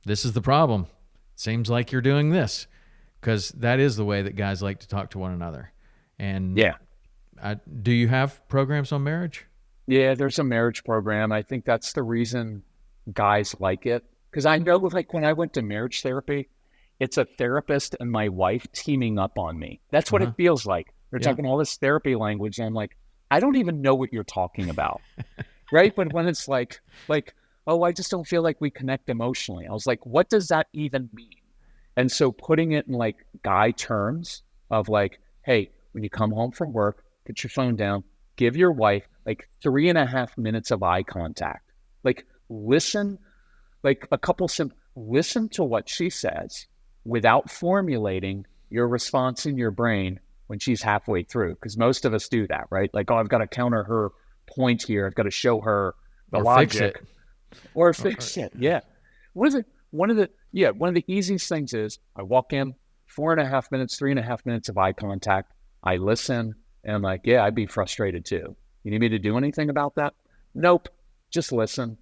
this is the problem. Seems like you're doing this, because that is the way that guys like to talk to one another. And yeah, do you have programs on marriage? Yeah, there's a marriage program. I think that's the reason guys like it. Because I know, like when I went to marriage therapy, it's a therapist and my wife teaming up on me. That's what it feels like. They're talking all this therapy language, and I'm like, I don't even know what you're talking about. right? But when it's like, oh, I just don't feel like we connect emotionally. I was like, what does that even mean? And so putting it in like guy terms of like, hey, when you come home from work, put your phone down, give your wife like 3.5 minutes of eye contact. Like listen, like listen to what she says without formulating your response in your brain when she's halfway through. Because most of us do that, right? Like, oh, I've got to counter her point here. I've got to show her the Or fix logic it. or fix it. Yeah. One of the easiest things is I walk in, 4.5 minutes, 3.5 minutes of eye contact. I listen and I'm like, yeah, I'd be frustrated too. You need me to do anything about that? Nope. Just listen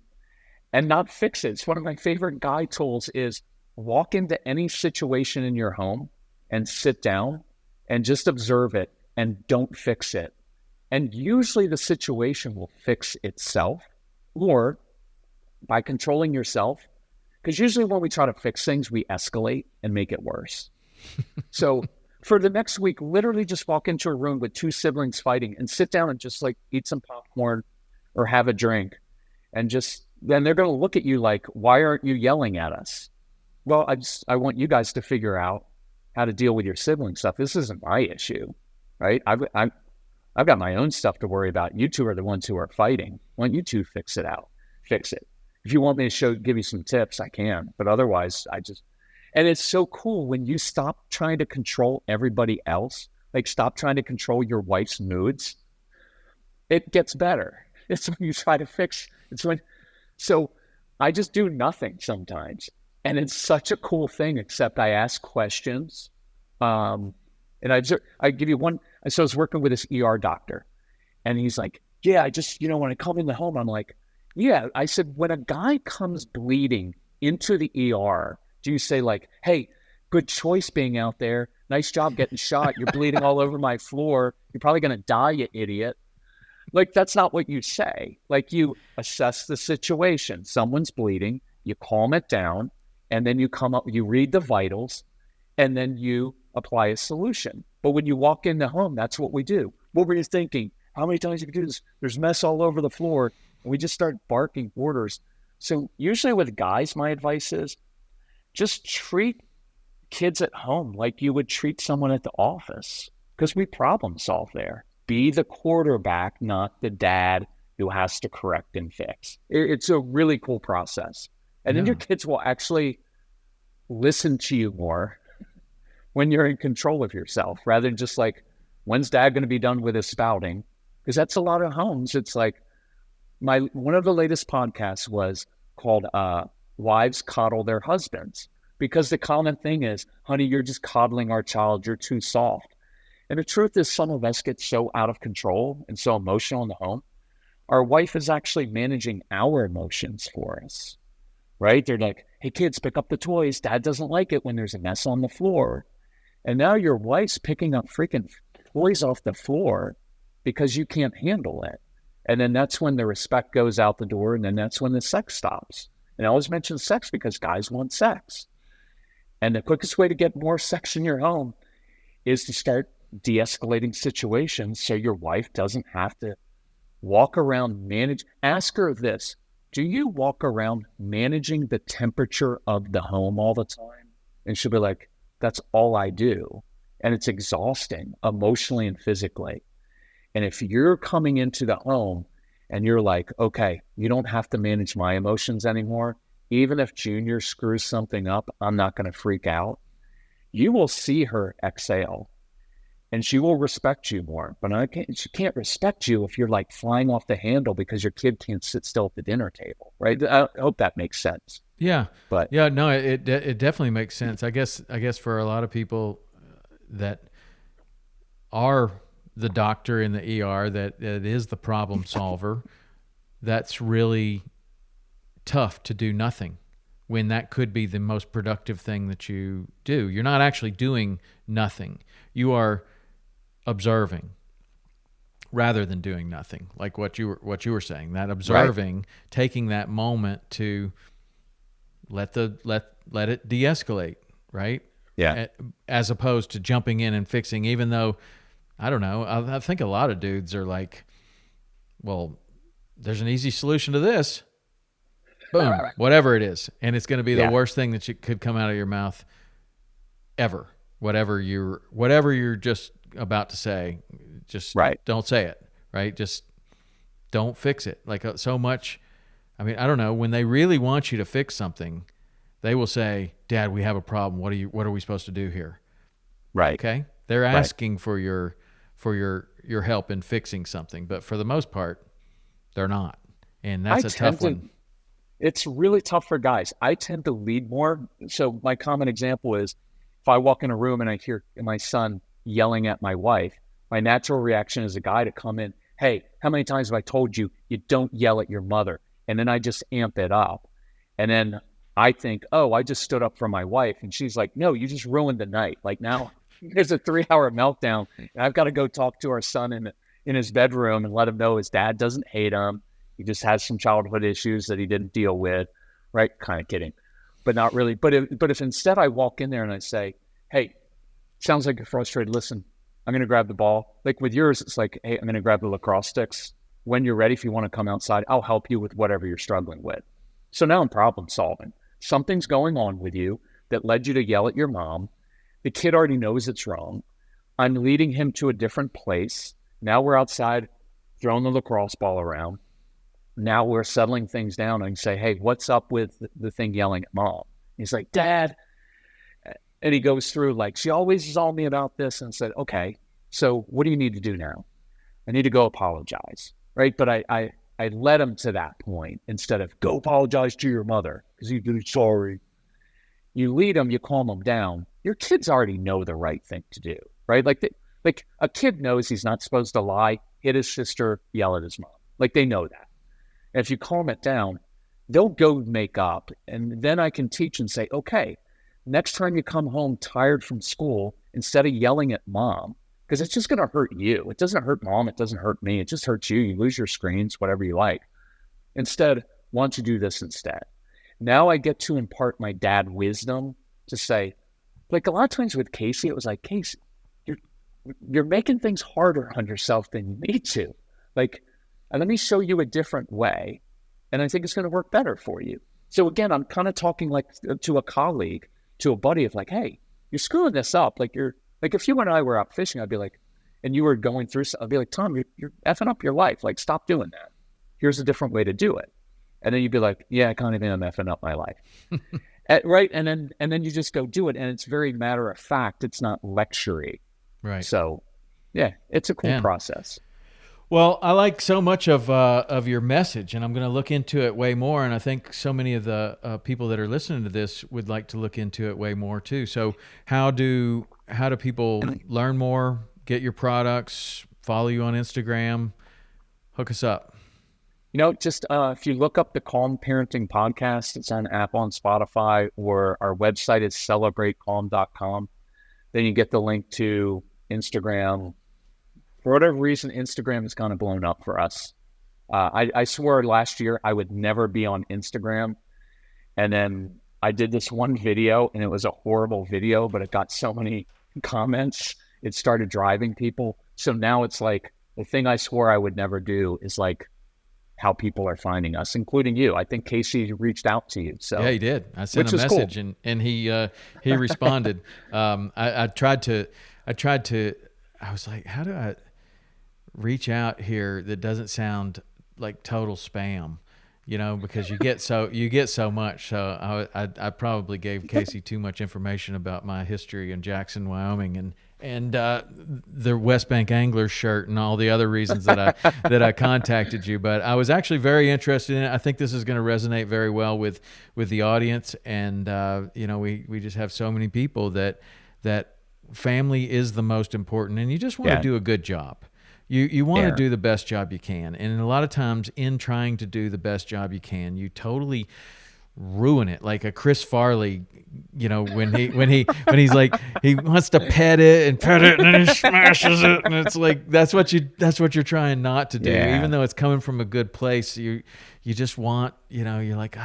and not fix it. It's one of my favorite guy tools is walk into any situation in your home and sit down and just observe it and don't fix it. And usually the situation will fix itself, or by controlling yourself, because usually when we try to fix things, we escalate and make it worse. So for the next week, literally just walk into a room with two siblings fighting and sit down and just like eat some popcorn or have a drink. And just then they're going to look at you like, why aren't you yelling at us? Well, I want you guys to figure out how to deal with your sibling stuff. This isn't my issue, right? I've got my own stuff to worry about. You two are the ones who are fighting. Why don't you two fix it? If you want me to give you some tips, I can. But otherwise, and it's so cool when you stop trying to control everybody else, like stop trying to control your wife's moods, it gets better. It's when you try to fix, so I just do nothing sometimes. And it's such a cool thing, except I ask questions. And I give you one. So I was working with this ER doctor and he's like, yeah, I just, when I come in the home, I'm like, yeah, I said, when a guy comes bleeding into the ER, do you say like, hey, good choice being out there. Nice job getting shot. You're bleeding all over my floor. You're probably going to die, you idiot. Like, that's not what you say. Like, you assess the situation. Someone's bleeding. You calm it down. And then you you read the vitals. And then you apply a solution. But when you walk in the home, that's what we do. What were you thinking? How many times you can do this? There's mess all over the floor. And we just start barking orders. So usually with guys, my advice is just treat kids at home like you would treat someone at the office, because we problem solve there. Be the quarterback, not the dad who has to correct and fix. It's a really cool process. And then your kids will actually listen to you more when you're in control of yourself, rather than just like, when's dad going to be done with his spouting? Because that's a lot of homes. It's like one of the latest podcasts was called Wives Coddle Their Husbands, because the common thing is, honey, you're just coddling our child. You're too soft. And the truth is, some of us get so out of control and so emotional in the home. Our wife is actually managing our emotions for us, right? They're like, hey, kids, pick up the toys. Dad doesn't like it when there's a mess on the floor. And now your wife's picking up freaking toys off the floor because you can't handle it. And then that's when the respect goes out the door. And then that's when the sex stops. And I always mention sex because guys want sex. And the quickest way to get more sex in your home is to start de-escalating situations so your wife doesn't have to walk around ask her this. Do you walk around managing the temperature of the home all the time? And she'll be like, that's all I do. And it's exhausting emotionally and physically. And if you're coming into the home and you're like, okay, you don't have to manage my emotions anymore. Even if Junior screws something up, I'm not going to freak out. You will see her exhale and she will respect you more. But she can't respect you if you're like flying off the handle because your kid can't sit still at the dinner table, right? I hope that makes sense. Yeah. But yeah, no, it definitely makes sense. I guess for a lot of people that are the doctor in the ER, that is the problem solver, that's really tough to do nothing when that could be the most productive thing that you do. You're not actually doing nothing. You are observing rather than doing nothing, like what you were saying, that observing, right. Taking that moment to let it de-escalate, right? Yeah. As opposed to jumping in and fixing, even though, I don't know, I think a lot of dudes are like, well, there's an easy solution to this. Boom, whatever it is. And it's going to be the worst thing that could come out of your mouth ever. Whatever you're just about to say, just don't say it, right? Just don't fix it. Like so much, I mean, I don't know, when they really want you to fix something, they will say, Dad, we have a problem. What are we supposed to do here? Right. Okay. They're asking for your help in fixing something, but for the most part, they're not. And that's a tough one. It's really tough for guys. I tend to lead more. So my common example is if I walk in a room and I hear my son yelling at my wife, my natural reaction as a guy to come in, hey, how many times have I told you don't yell at your mother? And then I just amp it up. And then I think, oh, I just stood up for my wife. And she's like, no, you just ruined the night. Like now there's a 3-hour meltdown. And I've got to go talk to our son in his bedroom and let him know his dad doesn't hate him. He just has some childhood issues that he didn't deal with, right? Kind of kidding, but not really. But if instead I walk in there and I say, hey, sounds like you're frustrated. Listen, I'm going to grab the ball. Like with yours, it's like, hey, I'm going to grab the lacrosse sticks. When you're ready, if you want to come outside, I'll help you with whatever you're struggling with. So now I'm problem solving. Something's going on with you that led you to yell at your mom. The kid already knows it's wrong. I'm leading him to a different place. Now we're outside throwing the lacrosse ball around. Now we're settling things down and say, hey, what's up with the thing yelling at mom? He's like, Dad. And he goes through like, she always is on me about this, and said, okay, so what do you need to do now? I need to go apologize, right? But I led him to that point instead of go apologize to your mother because he's really sorry. You lead him, you calm him down. Your kids already know the right thing to do, right? Like a kid knows he's not supposed to lie, hit his sister, yell at his mom. Like they know that. And if you calm it down, they'll go make up. And then I can teach and say, okay, next time you come home tired from school, instead of yelling at mom, because it's just going to hurt you. It doesn't hurt mom. It doesn't hurt me. It just hurts you. You lose your screens, whatever you like. Instead, why don't you do this instead? Now I get to impart my dad wisdom to say, like a lot of times with Casey, it was like, Casey, you're making things harder on yourself than you need to. Like, and let me show you a different way. And I think it's going to work better for you. So again, I'm kind of talking like to a colleague, to a buddy of like, hey, you're screwing this up. Like if you and I were out fishing, I'd be like, and you were going through, I'd be like, Tom, you're effing up your life. Like, stop doing that. Here's a different way to do it. And then you'd be like, yeah, I kind of am effing up my life. Right. And then you just go do it. And it's very matter of fact. It's not lectury. Right. So yeah, it's a cool process. Well, I like so much of your message, and I'm going to look into it way more. And I think so many of the people that are listening to this would like to look into it way more too. So how do people learn more, get your products, follow you on Instagram? Hook us up. Just if you look up the Calm Parenting Podcast, it's on Apple and Spotify, or our website is celebratecalm.com. Then you get the link to Instagram. For whatever reason, Instagram has kind of blown up for us. I swore last year I would never be on Instagram. And then I did this one video, and it was a horrible video, but it got so many comments, it started driving people. So now it's like the thing I swore I would never do is like how people are finding us, including you. I think Casey reached out to you. So yeah, he did. I sent a message, cool. and he responded. I tried to. I was like, how do I reach out here that doesn't sound like total spam? Because you get so much. So I probably gave Casey too much information about my history in Jackson, Wyoming, and the West Bank Anglers shirt and all the other reasons that I contacted you. But I was actually very interested in it. I think this is going to resonate very well with the audience. And we just have so many people that family is the most important, and you just want to do a good job. You want to do the best job you can, and a lot of times in trying to do the best job you can, you totally ruin it. Like a Chris Farley, when he's like, he wants to pet it, and then he smashes it, and it's like that's what you're trying not to do, even though it's coming from a good place. You just want, you're like,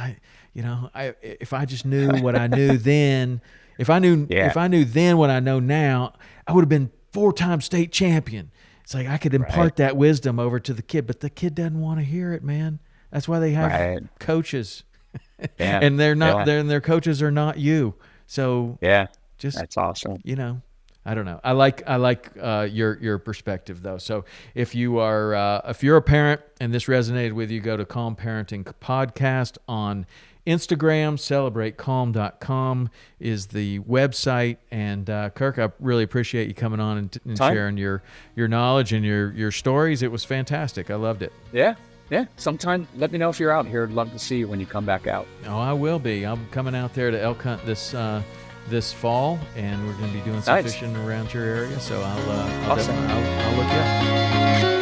if I just knew what I knew then, if I knew then what I know now, I would have been 4-time state champion. It's like I could impart that wisdom over to the kid, but the kid doesn't want to hear it, man. That's why they have coaches. Yeah. And they're not their coaches are not you. So just that's awesome. You know, I don't know. I like your perspective though. So if you're a parent and this resonated with you, go to Calm Parenting Podcast on Instagram. CelebrateCalm.com is the website. And Kirk, I really appreciate you coming on and sharing your knowledge and your stories. It was fantastic. I loved it. Yeah. Sometime let me know if you're out here. I'd love to see you when you come back out. Oh, I will be. I'm coming out there to elk hunt this fall, and we're going to be doing some fishing around your area. So I'll look you up.